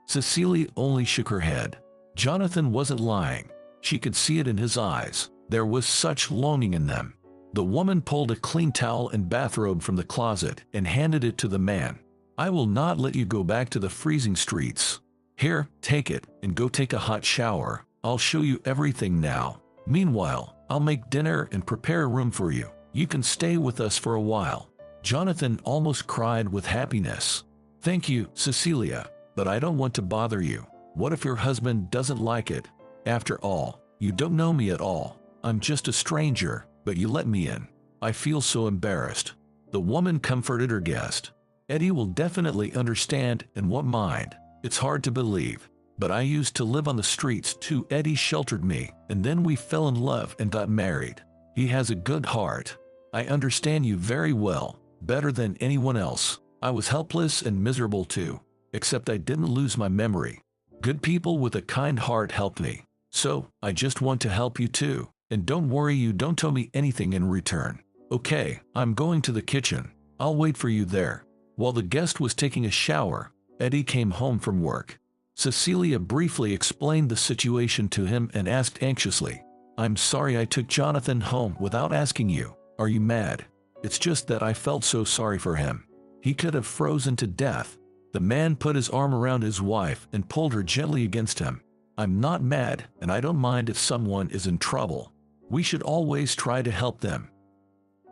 Cecilia only shook her head. Jonathan wasn't lying. She could see it in his eyes. There was such longing in them. The woman pulled a clean towel and bathrobe from the closet and handed it to the man. "I will not let you go back to the freezing streets. Here, take it and go take a hot shower. I'll show you everything now. Meanwhile, I'll make dinner and prepare a room for you. You can stay with us for a while." Jonathan almost cried with happiness. "Thank you, Cecilia, but I don't want to bother you. What if your husband doesn't like it? After all, you don't know me at all. I'm just a stranger, but you let me in. I feel so embarrassed." The woman comforted her guest. "Eddie will definitely understand and won't mind. It's hard to believe, but I used to live on the streets too. Eddie sheltered me, and then we fell in love and got married. He has a good heart. I understand you very well. better than anyone else. I was helpless and miserable too, except I didn't lose my memory. Good people with a kind heart helped me. So, I just want to help you too. And don't worry, you don't owe me anything in return. Okay, I'm going to the kitchen. I'll wait for you there. While the guest was taking a shower, Eddie came home from work. Cecilia briefly explained the situation to him and asked anxiously, "I'm sorry I took Jonathan home without asking you. Are you mad?" "It's just that I felt so sorry for him. He could have frozen to death." The man put his arm around his wife and pulled her gently against him. "I'm not mad, and I don't mind if someone is in trouble. We should always try to help them."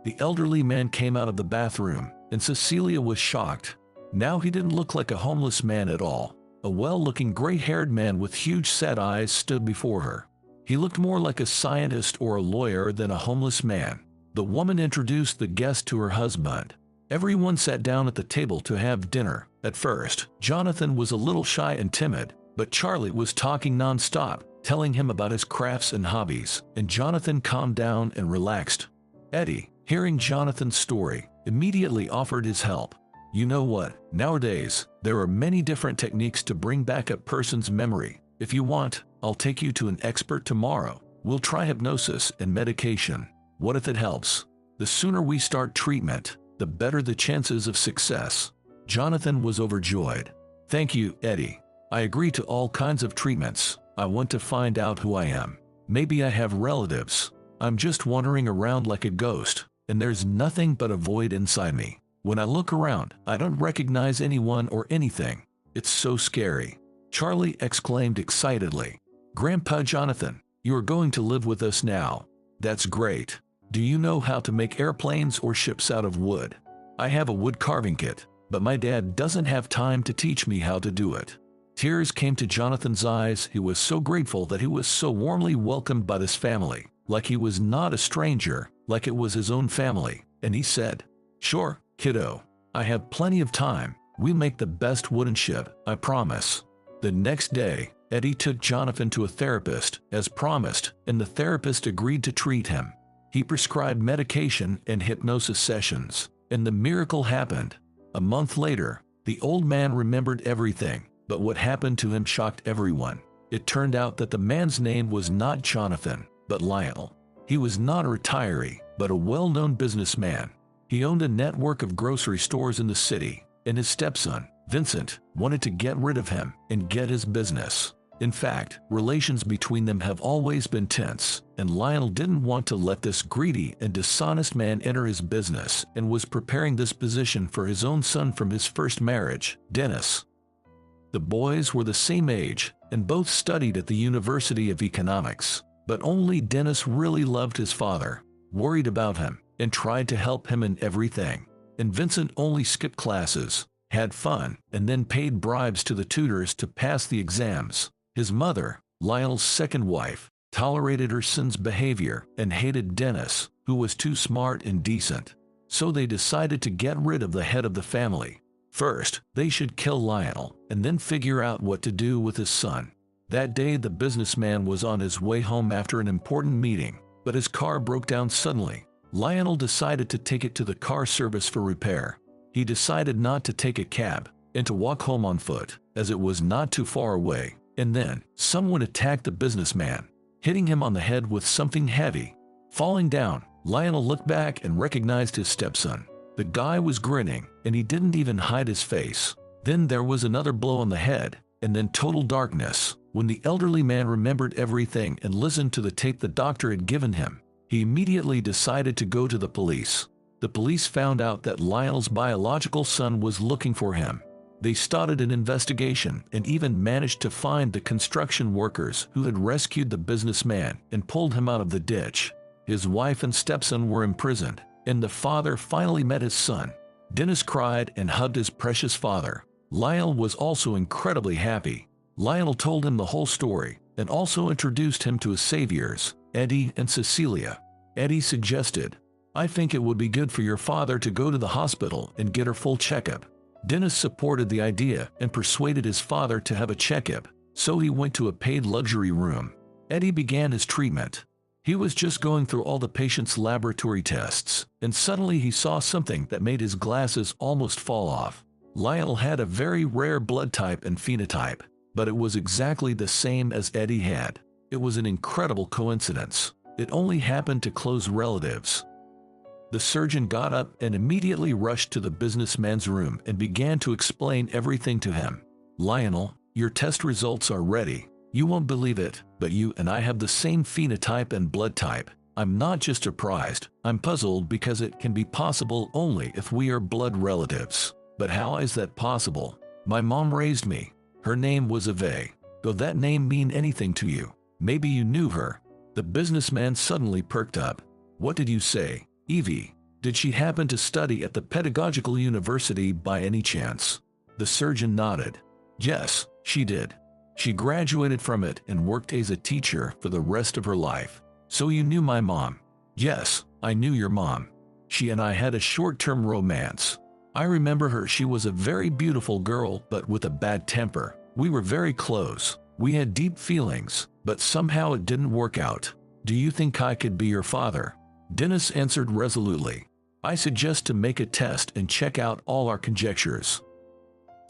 The elderly man came out of the bathroom, and Cecilia was shocked. Now he didn't look like a homeless man at all. A well-looking gray-haired man with huge sad eyes stood before her. He looked more like a scientist or a lawyer than a homeless man. The woman introduced the guest to her husband. Everyone sat down at the table to have dinner. At first, Jonathan was a little shy and timid, but Charlie was talking non-stop, telling him about his crafts and hobbies, and Jonathan calmed down and relaxed. Eddie, hearing Jonathan's story, immediately offered his help. "You know what? Nowadays, there are many different techniques to bring back a person's memory. If you want, I'll take you to an expert tomorrow. We'll try hypnosis and medication. What if it helps? The sooner we start treatment, the better the chances of success." Jonathan was overjoyed. "Thank you, Eddie. I agree to all kinds of treatments. I want to find out who I am. Maybe I have relatives. I'm just wandering around like a ghost, and there's nothing but a void inside me. When I look around, I don't recognize anyone or anything. It's so scary." Charlie exclaimed excitedly. "Grandpa Jonathan, you are going to live with us now. That's great. Do you know how to make airplanes or ships out of wood?" "I have a wood carving kit, but my dad doesn't have time to teach me how to do it." Tears came to Jonathan's eyes. He was so grateful that he was so warmly welcomed by this family, like he was not a stranger, like it was his own family, and he said, "Sure, kiddo. I have plenty of time. We'll make the best wooden ship, I promise." The next day, Eddie took Jonathan to a therapist, as promised, and the therapist agreed to treat him. He prescribed medication and hypnosis sessions, and the miracle happened. A month later, the old man remembered everything, but what happened to him shocked everyone. It turned out that the man's name was not Jonathan, but Lionel. He was not a retiree, but a well-known businessman. He owned a network of grocery stores in the city, and his stepson, Vincent, wanted to get rid of him and get his business. In fact, relations between them have always been tense, and Lionel didn't want to let this greedy and dishonest man enter his business and was preparing this position for his own son from his first marriage, Dennis. The boys were the same age, and both studied at the University of Economics, but only Dennis really loved his father, worried about him, and tried to help him in everything. And Vincent only skipped classes, had fun, and then paid bribes to the tutors to pass the exams. His mother, Lionel's second wife, tolerated her son's behavior and hated Dennis, who was too smart and decent. So they decided to get rid of the head of the family. First, they should kill Lionel, and then figure out what to do with his son. That day, the businessman was on his way home after an important meeting, but his car broke down suddenly. Lionel decided to take it to the car service for repair. He decided not to take a cab and to walk home on foot, as it was not too far away. And then, someone attacked the businessman, hitting him on the head with something heavy. Falling down, Lionel looked back and recognized his stepson. The guy was grinning, and he didn't even hide his face. Then there was another blow on the head, and then total darkness. When the elderly man remembered everything and listened to the tape the doctor had given him, he immediately decided to go to the police. The police found out that Lionel's biological son was looking for him. They started an investigation and even managed to find the construction workers who had rescued the businessman and pulled him out of the ditch. His wife and stepson were imprisoned, and the father finally met his son. Dennis cried and hugged his precious father. Lionel was also incredibly happy. Lionel told him the whole story and also introduced him to his saviors, Eddie and Cecilia. Eddie suggested, "I think it would be good for your father to go to the hospital and get her full checkup." Dennis supported the idea and persuaded his father to have a checkup, so he went to a paid luxury room. Eddie began his treatment. He was just going through all the patient's laboratory tests, and suddenly he saw something that made his glasses almost fall off. Lionel had a very rare blood type and phenotype, but it was exactly the same as Eddie had. It was an incredible coincidence. It only happened to close relatives. The surgeon got up and immediately rushed to the businessman's room and began to explain everything to him. Lionel, your test results are ready. You won't believe it, but you and I have the same phenotype and blood type. I'm not just surprised, I'm puzzled because it can be possible only if we are blood relatives. But how is that possible? My mom raised me. Her name was Eve. Does that name mean anything to you? Maybe you knew her. The businessman suddenly perked up. What did you say, Evie? Did she happen to study at the pedagogical university by any chance? The surgeon nodded. Yes, she did. She graduated from it and worked as a teacher for the rest of her life. So you knew my mom? Yes, I knew your mom. She and I had a short-term romance. I remember her. She was a very beautiful girl, but with a bad temper. We were very close. We had deep feelings, but somehow it didn't work out. Do you think I could be your father? Dennis answered resolutely. I suggest to make a test and check out all our conjectures.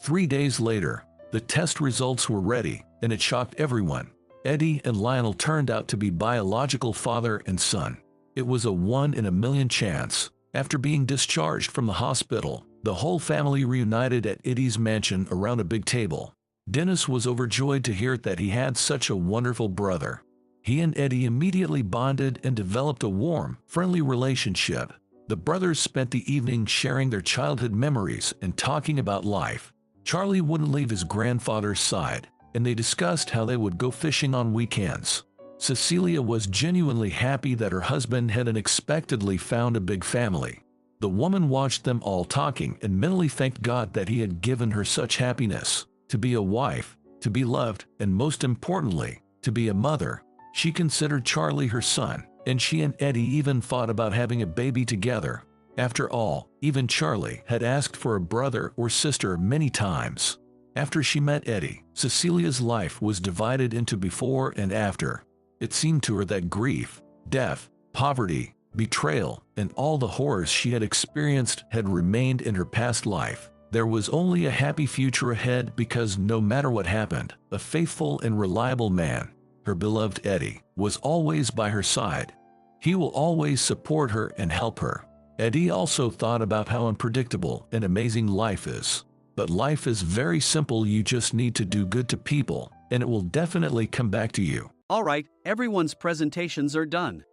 3 days later, the test results were ready, and it shocked everyone. Eddie and Lionel turned out to be biological father and son. It was a 1 in a million chance. After being discharged from the hospital, the whole family reunited at Eddie's mansion around a big table. Dennis was overjoyed to hear that he had such a wonderful brother. He and Eddie immediately bonded and developed a warm, friendly relationship. The brothers spent the evening sharing their childhood memories and talking about life. Charlie wouldn't leave his grandfather's side, and they discussed how they would go fishing on weekends. Cecilia was genuinely happy that her husband had unexpectedly found a big family. The woman watched them all talking and mentally thanked God that he had given her such happiness. To be a wife, to be loved, and most importantly, to be a mother. She considered Charlie her son, and she and Eddie even thought about having a baby together. After all, even Charlie had asked for a brother or sister many times. After she met Eddie, Cecilia's life was divided into before and after. It seemed to her that grief, death, poverty, betrayal, and all the horrors she had experienced had remained in her past life. There was only a happy future ahead because no matter what happened, a faithful and reliable man, her beloved Eddie, was always by her side. He will always support her and help her. Eddie also thought about how unpredictable and amazing life is. But life is very simple. You just need to do good to people, and it will definitely come back to you. All right, everyone's presentations are done.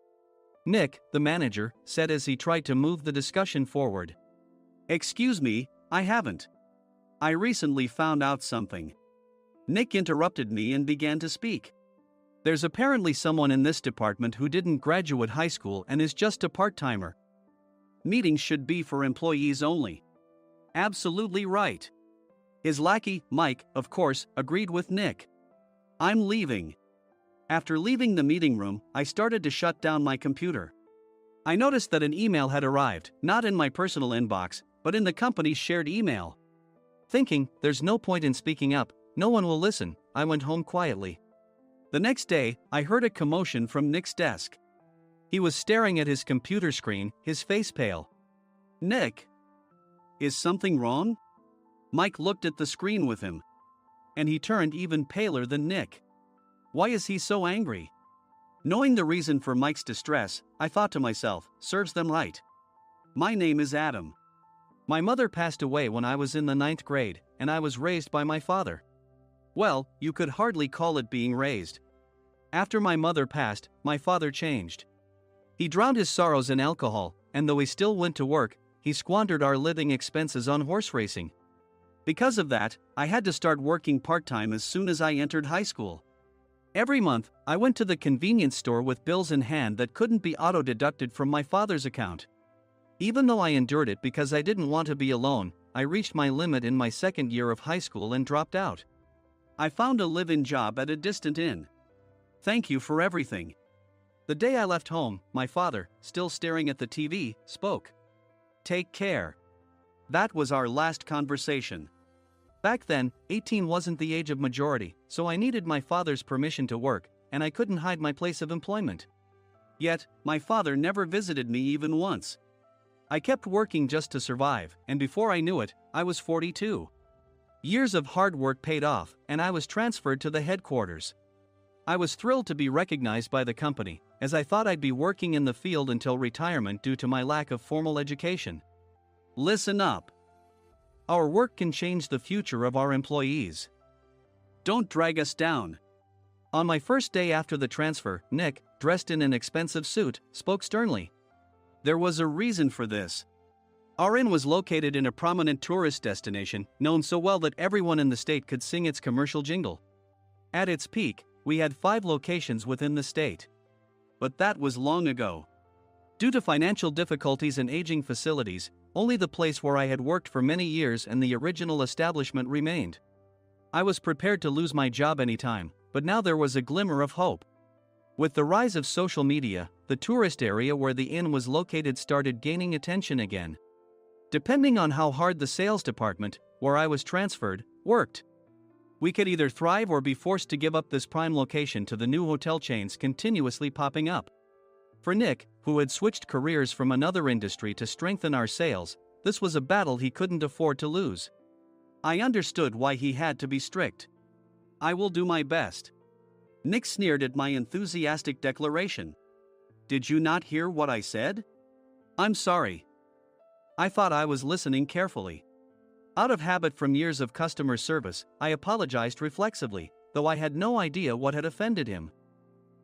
Nick, the manager, said as he tried to move the discussion forward. Excuse me, I haven't. I recently found out something. Nick interrupted me and began to speak. There's apparently someone in this department who didn't graduate high school and is just a part-timer. Meetings should be for employees only. Absolutely right. His lackey, Mike, of course, agreed with Nick. I'm leaving. After leaving the meeting room, I started to shut down my computer. I noticed that an email had arrived, not in my personal inbox, but in the company's shared email. Thinking, there's no point in speaking up, no one will listen, I went home quietly. The next day, I heard a commotion from Nick's desk. He was staring at his computer screen, his face pale. Nick? Is something wrong? Mike looked at the screen with him. And he turned even paler than Nick. Why is he so angry? Knowing the reason for Mike's distress, I thought to myself, serves them right. My name is Adam. My mother passed away when I was in the 9th grade, and I was raised by my father. Well, you could hardly call it being raised. After my mother passed, my father changed. He drowned his sorrows in alcohol, and though he still went to work, he squandered our living expenses on horse racing. Because of that, I had to start working part-time as soon as I entered high school. Every month, I went to the convenience store with bills in hand that couldn't be auto-deducted from my father's account. Even though I endured it because I didn't want to be alone, I reached my limit in my second year of high school and dropped out. I found a live-in job at a distant inn. Thank you for everything. The day I left home, my father, still staring at the TV, spoke. Take care. That was our last conversation. Back then, 18 wasn't the age of majority, so I needed my father's permission to work, and I couldn't hide my place of employment. Yet, my father never visited me even once. I kept working just to survive, and before I knew it, I was 42. Years of hard work paid off, and I was transferred to the headquarters. I was thrilled to be recognized by the company, as I thought I'd be working in the field until retirement due to my lack of formal education. Listen up. Our work can change the future of our employees. Don't drag us down. On my first day after the transfer, Nick, dressed in an expensive suit, spoke sternly. There was a reason for this. Our inn was located in a prominent tourist destination, known so well that everyone in the state could sing its commercial jingle. At its peak, we had 5 locations within the state. But that was long ago. Due to financial difficulties and aging facilities, only the place where I had worked for many years and the original establishment remained. I was prepared to lose my job anytime, but now there was a glimmer of hope. With the rise of social media, the tourist area where the inn was located started gaining attention again. Depending on how hard the sales department, where I was transferred, worked, we could either thrive or be forced to give up this prime location to the new hotel chains continuously popping up. For Nick, who had switched careers from another industry to strengthen our sales, this was a battle he couldn't afford to lose. I understood why he had to be strict. I will do my best. Nick sneered at my enthusiastic declaration. Did you not hear what I said? I'm sorry. I thought I was listening carefully. Out of habit from years of customer service, I apologized reflexively, though I had no idea what had offended him.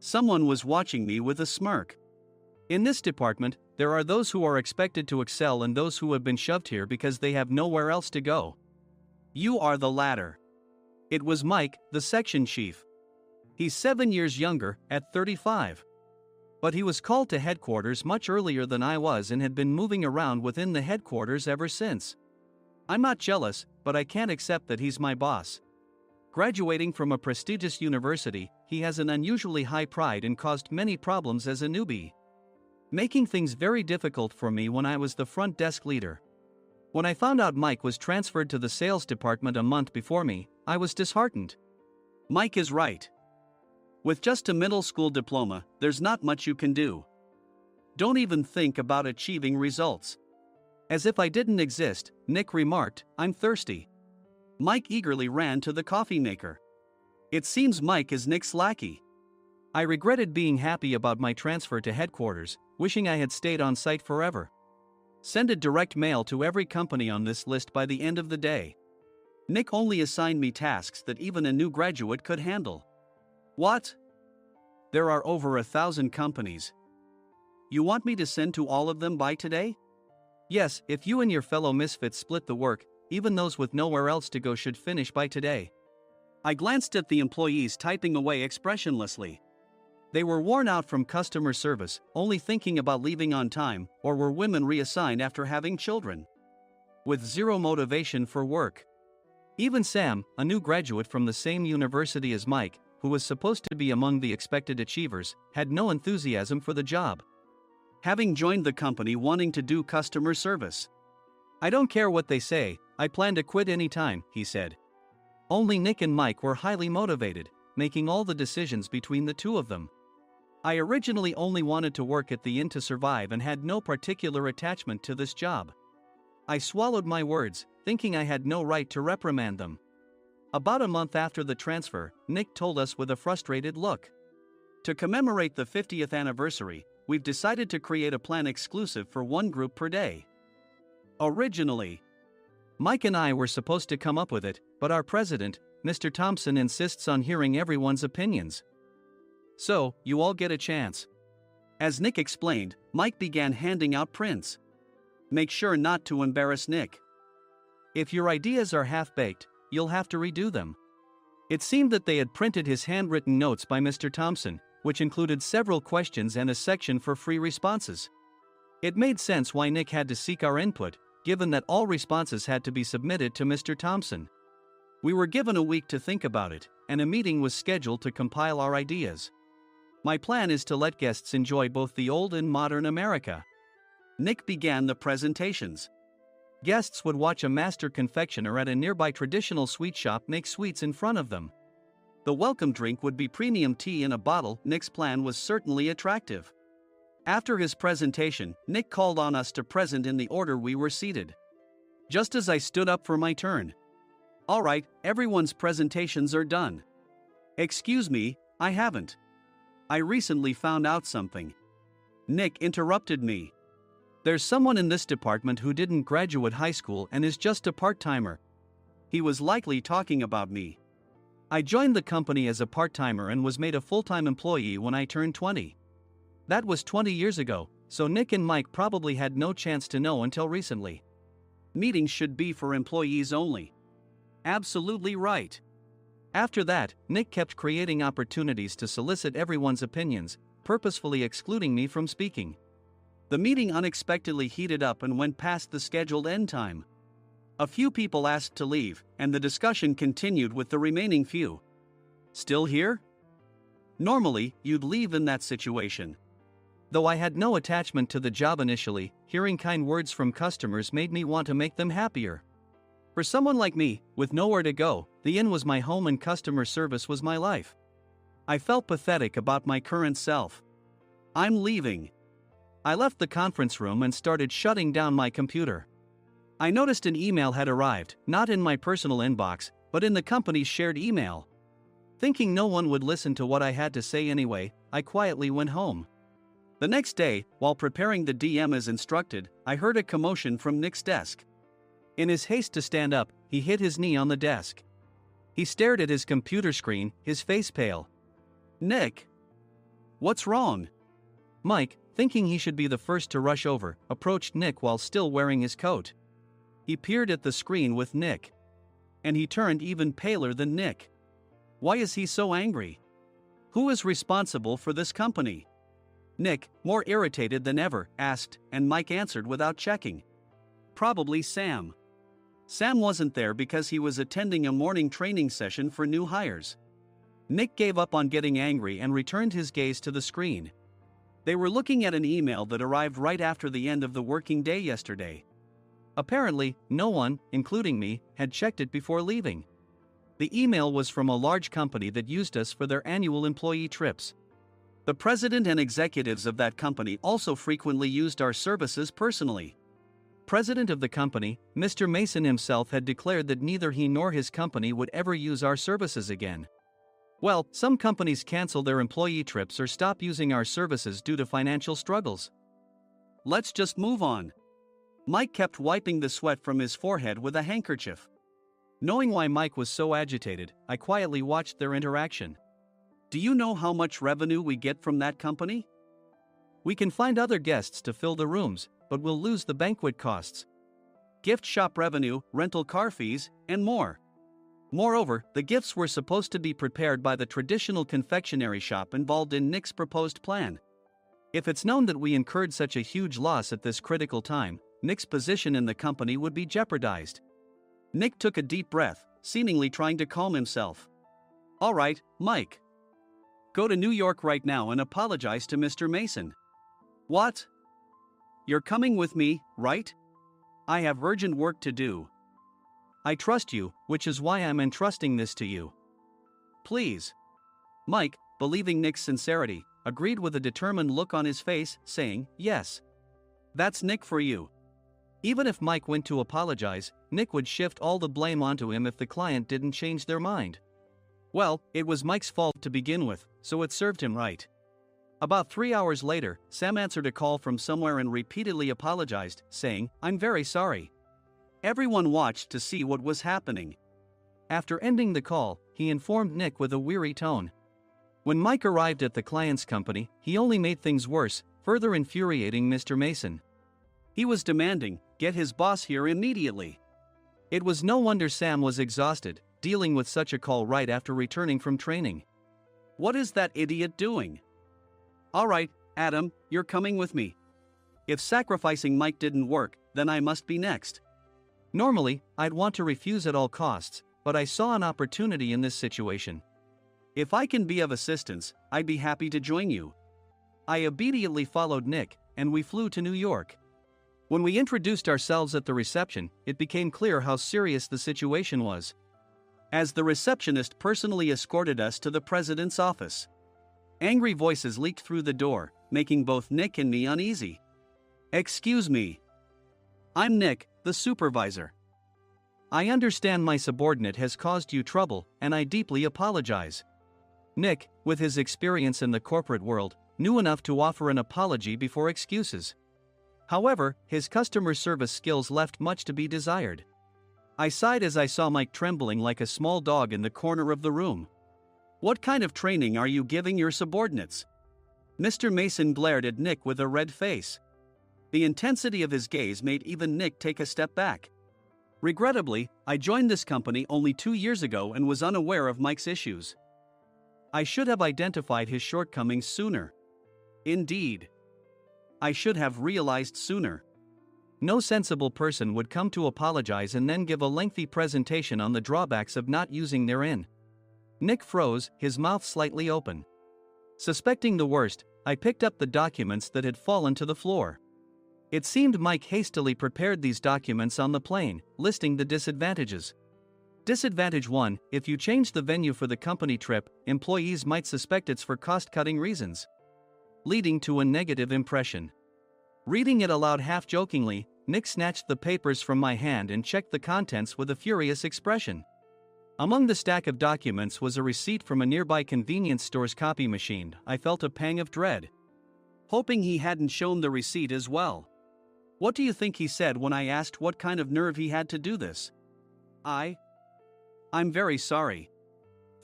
Someone was watching me with a smirk. In this department, there are those who are expected to excel and those who have been shoved here because they have nowhere else to go. You are the latter. It was Mike, the section chief. He's 7 years younger, at 35. But he was called to headquarters much earlier than I was and had been moving around within the headquarters ever since. I'm not jealous, but I can't accept that he's my boss. Graduating from a prestigious university, he has an unusually high pride and caused many problems as a newbie, making things very difficult for me when I was the front desk leader. When I found out Mike was transferred to the sales department a month before me, I was disheartened. Mike is right. With just a middle school diploma, there's not much you can do. Don't even think about achieving results. As if I didn't exist, Nick remarked, I'm thirsty. Mike eagerly ran to the coffee maker. It seems Mike is Nick's lackey. I regretted being happy about my transfer to headquarters, wishing I had stayed on site forever. Send a direct mail to every company on this list by the end of the day. Nick only assigned me tasks that even a new graduate could handle. What? There are over 1,000 companies. You want me to send to all of them by today? Yes, if you and your fellow misfits split the work, even those with nowhere else to go should finish by today. I glanced at the employees typing away expressionlessly. They were worn out from customer service, only thinking about leaving on time, or were women reassigned after having children, with zero motivation for work. Even Sam, a new graduate from the same university as Mike, who was supposed to be among the expected achievers, had no enthusiasm for the job, having joined the company wanting to do customer service. I don't care what they say, I plan to quit anytime, he said. Only Nick and Mike were highly motivated, making all the decisions between the two of them. I originally only wanted to work at the inn to survive and had no particular attachment to this job. I swallowed my words, thinking I had no right to reprimand them. About a month after the transfer, Nick told us with a frustrated look. To commemorate the 50th anniversary, we've decided to create a plan exclusive for one group per day. Originally, Mike and I were supposed to come up with it, but our president, Mr. Thompson, insists on hearing everyone's opinions. So, you all get a chance. As Nick explained, Mike began handing out prints. Make sure not to embarrass Nick. If your ideas are half-baked, you'll have to redo them. It seemed that they had printed his handwritten notes by Mr. Thompson, which included several questions and a section for free responses. It made sense why Nick had to seek our input, given that all responses had to be submitted to Mr. Thompson. We were given a week to think about it, and a meeting was scheduled to compile our ideas. My plan is to let guests enjoy both the old and modern America. Nick began the presentations. Guests would watch a master confectioner at a nearby traditional sweet shop make sweets in front of them. The welcome drink would be premium tea in a bottle. Nick's plan was certainly attractive. After his presentation, Nick called on us to present in the order we were seated. Just as I stood up for my turn. "All right, everyone's presentations are done." "Excuse me, I haven't. I recently found out something." Nick interrupted me. "There's someone in this department who didn't graduate high school and is just a part-timer." He was likely talking about me. I joined the company as a part-timer and was made a full-time employee when I turned 20. That was 20 years ago, so Nick and Mike probably had no chance to know until recently. Meetings should be for employees only. Absolutely right. After that, Nick kept creating opportunities to solicit everyone's opinions, purposefully excluding me from speaking. The meeting unexpectedly heated up and went past the scheduled end time. A few people asked to leave, and the discussion continued with the remaining few. "Still here?" Normally, you'd leave in that situation. Though I had no attachment to the job initially, hearing kind words from customers made me want to make them happier. For someone like me, with nowhere to go, the inn was my home and customer service was my life. I felt pathetic about my current self. "I'm leaving." I left the conference room and started shutting down my computer. I noticed an email had arrived, not in my personal inbox, but in the company's shared email. Thinking no one would listen to what I had to say anyway, I quietly went home. The next day, while preparing the DM as instructed, I heard a commotion from Nick's desk. In his haste to stand up, he hit his knee on the desk. He stared at his computer screen, his face pale. "Nick! What's wrong?" Mike, thinking he should be the first to rush over, approached Nick while still wearing his coat. He peered at the screen with Nick. And he turned even paler than Nick. Why is he so angry? Who is responsible for this company? Nick, more irritated than ever, asked, and Mike answered without checking. Probably Sam. Sam wasn't there because he was attending a morning training session for new hires. Nick gave up on getting angry and returned his gaze to the screen. They were looking at an email that arrived right after the end of the working day yesterday. Apparently, no one, including me, had checked it before leaving. The email was from a large company that used us for their annual employee trips. The president and executives of that company also frequently used our services personally. President of the company, Mr. Mason himself, had declared that neither he nor his company would ever use our services again. Well, some companies cancel their employee trips or stop using our services due to financial struggles. Let's just move on. Mike kept wiping the sweat from his forehead with a handkerchief. Knowing why Mike was so agitated, I quietly watched their interaction. Do you know how much revenue we get from that company? We can find other guests to fill the rooms, but we'll lose the banquet costs, gift shop revenue, rental car fees, and more. Moreover, the gifts were supposed to be prepared by the traditional confectionery shop involved in Nick's proposed plan. If it's known that we incurred such a huge loss at this critical time, Nick's position in the company would be jeopardized. Nick took a deep breath, seemingly trying to calm himself. All right, Mike. Go to New York right now and apologize to Mr. Mason. What? You're coming with me, right? I have urgent work to do. I trust you, which is why I'm entrusting this to you. Please. Mike, believing Nick's sincerity, agreed with a determined look on his face, saying, yes. That's Nick for you. Even if Mike went to apologize, Nick would shift all the blame onto him if the client didn't change their mind. Well, it was Mike's fault to begin with, so it served him right. About 3 hours later, Sam answered a call from somewhere and repeatedly apologized, saying, I'm very sorry. Everyone watched to see what was happening. After ending the call, he informed Nick with a weary tone. When Mike arrived at the client's company, he only made things worse, further infuriating Mr. Mason. He was demanding, get his boss here immediately. It was no wonder Sam was exhausted, dealing with such a call right after returning from training. What is that idiot doing? All right, Adam, you're coming with me. If sacrificing Mike didn't work, then I must be next. Normally, I'd want to refuse at all costs, but I saw an opportunity in this situation. If I can be of assistance, I'd be happy to join you. I obediently followed Nick, and we flew to New York. When we introduced ourselves at the reception, it became clear how serious the situation was. As the receptionist personally escorted us to the president's office. Angry voices leaked through the door, making both Nick and me uneasy. "Excuse me. I'm Nick, the supervisor. I understand my subordinate has caused you trouble, and I deeply apologize." Nick, with his experience in the corporate world, knew enough to offer an apology before excuses. However, his customer service skills left much to be desired. I sighed as I saw Mike trembling like a small dog in the corner of the room. "What kind of training are you giving your subordinates?" Mr. Mason glared at Nick with a red face. The intensity of his gaze made even Nick take a step back. Regrettably, I joined this company only 2 years ago and was unaware of Mike's issues. I should have identified his shortcomings sooner. Indeed, I should have realized sooner. No sensible person would come to apologize and then give a lengthy presentation on the drawbacks of not using their in. Nick froze, his mouth slightly open. Suspecting the worst, I picked up the documents that had fallen to the floor. It seemed Mike hastily prepared these documents on the plane, listing the disadvantages. Disadvantage 1: if you change the venue for the company trip, employees might suspect it's for cost-cutting reasons, leading to a negative impression. Reading it aloud half-jokingly, Nick snatched the papers from my hand and checked the contents with a furious expression. Among the stack of documents was a receipt from a nearby convenience store's copy machine. I felt a pang of dread, hoping he hadn't shown the receipt as well. What do you think he said when I asked what kind of nerve he had to do this? I'm very sorry."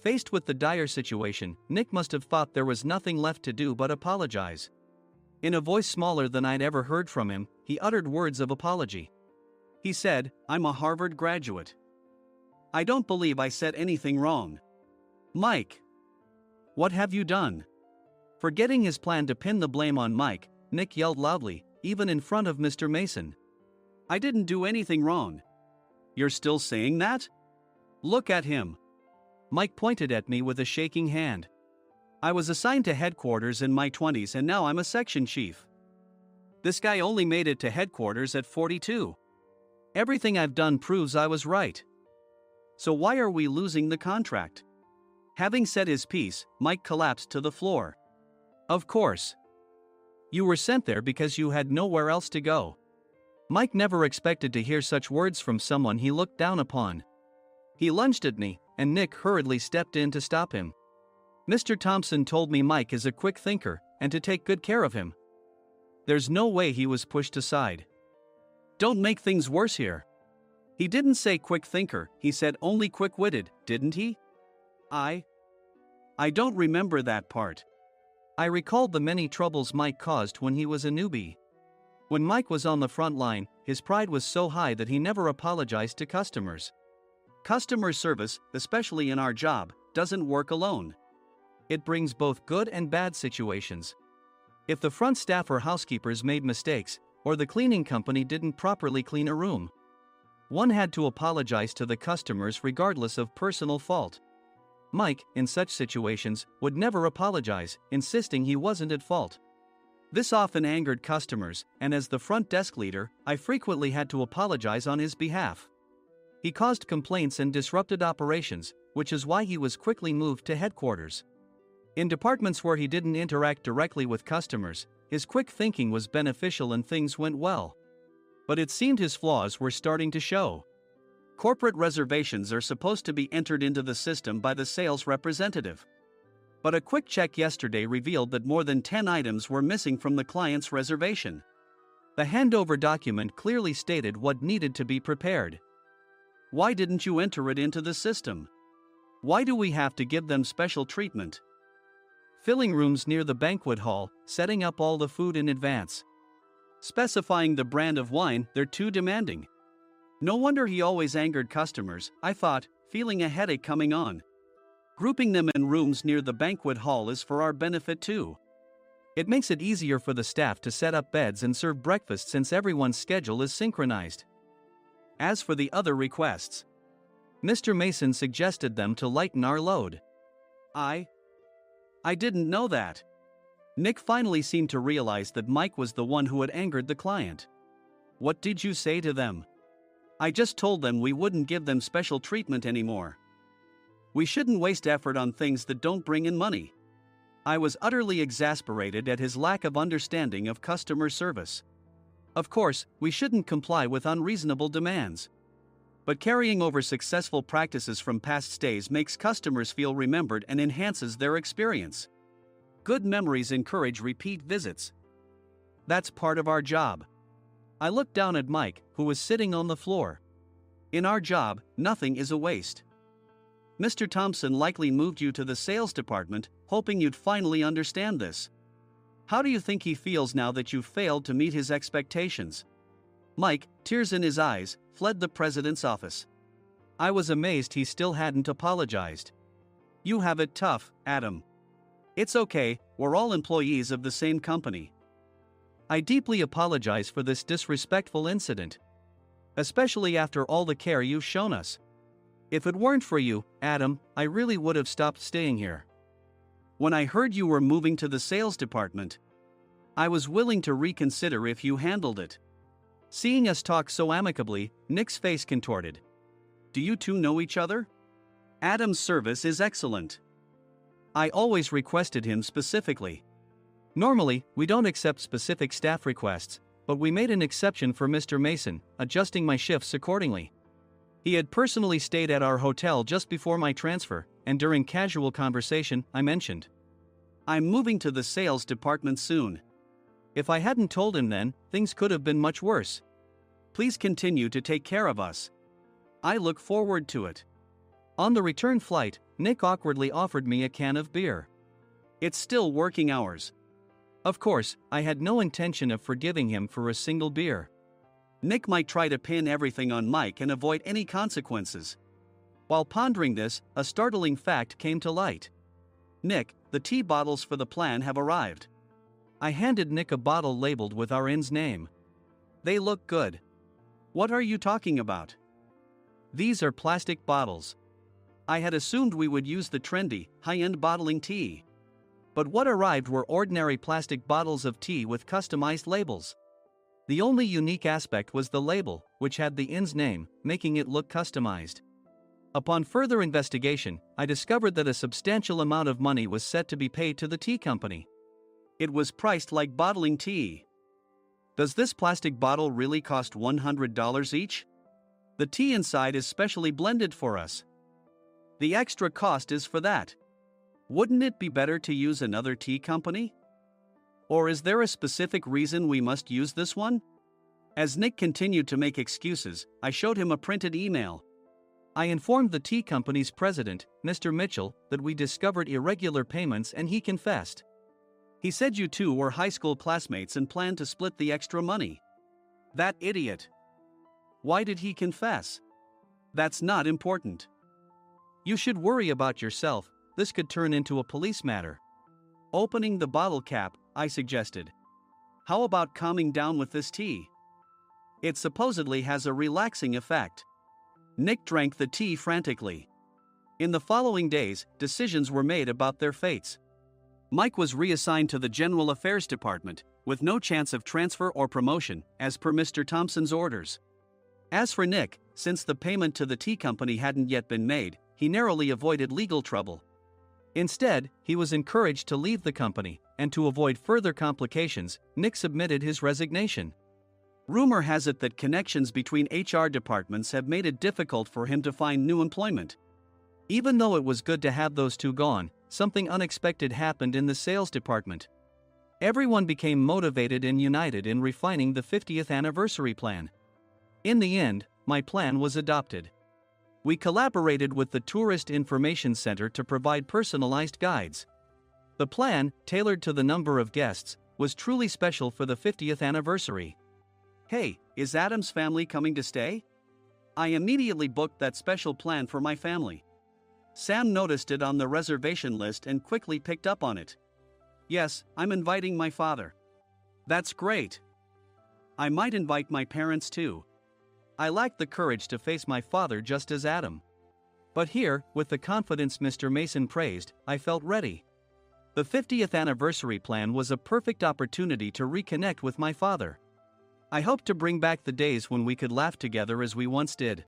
Faced with the dire situation, Nick must have thought there was nothing left to do but apologize. In a voice smaller than I'd ever heard from him, he uttered words of apology. He said, "I'm a Harvard graduate. I don't believe I said anything wrong." "Mike, what have you done?" Forgetting his plan to pin the blame on Mike, Nick yelled loudly, even in front of Mr. Mason. "I didn't do anything wrong." "You're still saying that? Look at him." Mike pointed at me with a shaking hand. "I was assigned to headquarters in my 20s and now I'm a section chief. This guy only made it to headquarters at 42. Everything I've done proves I was right. So why are we losing the contract?" Having said his piece, Mike collapsed to the floor. "Of course. You were sent there because you had nowhere else to go." Mike never expected to hear such words from someone he looked down upon. He lunged at me, and Nick hurriedly stepped in to stop him. "Mr. Thompson told me Mike is a quick thinker, and to take good care of him." There's no way he was pushed aside. "Don't make things worse here." "He didn't say quick thinker, he said only quick-witted, didn't he?" I don't remember that part." I recalled the many troubles Mike caused when he was a newbie. When Mike was on the front line, his pride was so high that he never apologized to customers. Customer service, especially in our job, doesn't work alone. It brings both good and bad situations. If the front staff or housekeepers made mistakes, or the cleaning company didn't properly clean a room, one had to apologize to the customers regardless of personal fault. Mike, in such situations, would never apologize, insisting he wasn't at fault. This often angered customers, and as the front desk leader, I frequently had to apologize on his behalf. He caused complaints and disrupted operations, which is why he was quickly moved to headquarters. In departments where he didn't interact directly with customers, his quick thinking was beneficial and things went well. But it seemed his flaws were starting to show. Corporate reservations are supposed to be entered into the system by the sales representative. But a quick check yesterday revealed that more than 10 items were missing from the client's reservation. The handover document clearly stated what needed to be prepared. Why didn't you enter it into the system? Why do we have to give them special treatment? Filling rooms near the banquet hall, setting up all the food in advance. Specifying the brand of wine, they're too demanding. No wonder he always angered customers, I thought, feeling a headache coming on. Grouping them in rooms near the banquet hall is for our benefit too. It makes it easier for the staff to set up beds and serve breakfast since everyone's schedule is synchronized. As for the other requests, Mr. Mason suggested them to lighten our load. I didn't know that. Nick finally seemed to realize that Mike was the one who had angered the client. What did you say to them? I just told them we wouldn't give them special treatment anymore. We shouldn't waste effort on things that don't bring in money. I was utterly exasperated at his lack of understanding of customer service. Of course, we shouldn't comply with unreasonable demands. But carrying over successful practices from past stays makes customers feel remembered and enhances their experience. Good memories encourage repeat visits. That's part of our job. I looked down at Mike, who was sitting on the floor. In our job, nothing is a waste. Mr. Thompson likely moved you to the sales department, hoping you'd finally understand this. How do you think he feels now that you've failed to meet his expectations? Mike, tears in his eyes, fled the president's office. I was amazed he still hadn't apologized. You have it tough, Adam. It's okay, we're all employees of the same company. I deeply apologize for this disrespectful incident. Especially after all the care you've shown us. If it weren't for you, Adam, I really would have stopped staying here. When I heard you were moving to the sales department, I was willing to reconsider if you handled it. Seeing us talk so amicably, Nick's face contorted. Do you two know each other? Adam's service is excellent. I always requested him specifically. Normally, we don't accept specific staff requests, but we made an exception for Mr. Mason, adjusting my shifts accordingly. He had personally stayed at our hotel just before my transfer, and during casual conversation, I mentioned, I'm moving to the sales department soon. If I hadn't told him then, things could have been much worse. Please continue to take care of us. I look forward to it. On the return flight, Nick awkwardly offered me a can of beer. It's still working hours. Of course, I had no intention of forgiving him for a single beer. Nick might try to pin everything on Mike and avoid any consequences. While pondering this, a startling fact came to light. Nick, the tea bottles for the plan have arrived. I handed Nick a bottle labeled with our inn's name. They look good. What are you talking about? These are plastic bottles. I had assumed we would use the trendy, high-end bottling tea. But what arrived were ordinary plastic bottles of tea with customized labels. The only unique aspect was the label, which had the inn's name, making it look customized. Upon further investigation, I discovered that a substantial amount of money was set to be paid to the tea company. It was priced like bottling tea. Does this plastic bottle really cost $100 each? The tea inside is specially blended for us. The extra cost is for that. Wouldn't it be better to use another tea company? Or is there a specific reason we must use this one? As Nick continued to make excuses, I showed him a printed email. I informed the tea company's president, Mr. Mitchell, that we discovered irregular payments and he confessed. He said you two were high school classmates and planned to split the extra money. That idiot. Why did he confess? That's not important. You should worry about yourself, this could turn into a police matter. Opening the bottle cap, I suggested. How about calming down with this tea? It supposedly has a relaxing effect. Nick drank the tea frantically. In the following days, decisions were made about their fates. Mike was reassigned to the General Affairs Department, with no chance of transfer or promotion, as per Mr. Thompson's orders. As for Nick, since the payment to the tea company hadn't yet been made, he narrowly avoided legal trouble. Instead, he was encouraged to leave the company, and to avoid further complications, Nick submitted his resignation. Rumor has it that connections between HR departments have made it difficult for him to find new employment. Even though it was good to have those two gone, something unexpected happened in the sales department. Everyone became motivated and united in refining the 50th anniversary plan. In the end, my plan was adopted. We collaborated with the Tourist Information Center to provide personalized guides. The plan, tailored to the number of guests, was truly special for the 50th anniversary. Hey, is Adam's family coming to stay? I immediately booked that special plan for my family. Sam noticed it on the reservation list and quickly picked up on it. Yes, I'm inviting my father. That's great. I might invite my parents too. I lacked the courage to face my father just as Adam. But here, with the confidence Mr. Mason praised, I felt ready. The 50th anniversary plan was a perfect opportunity to reconnect with my father. I hoped to bring back the days when we could laugh together as we once did.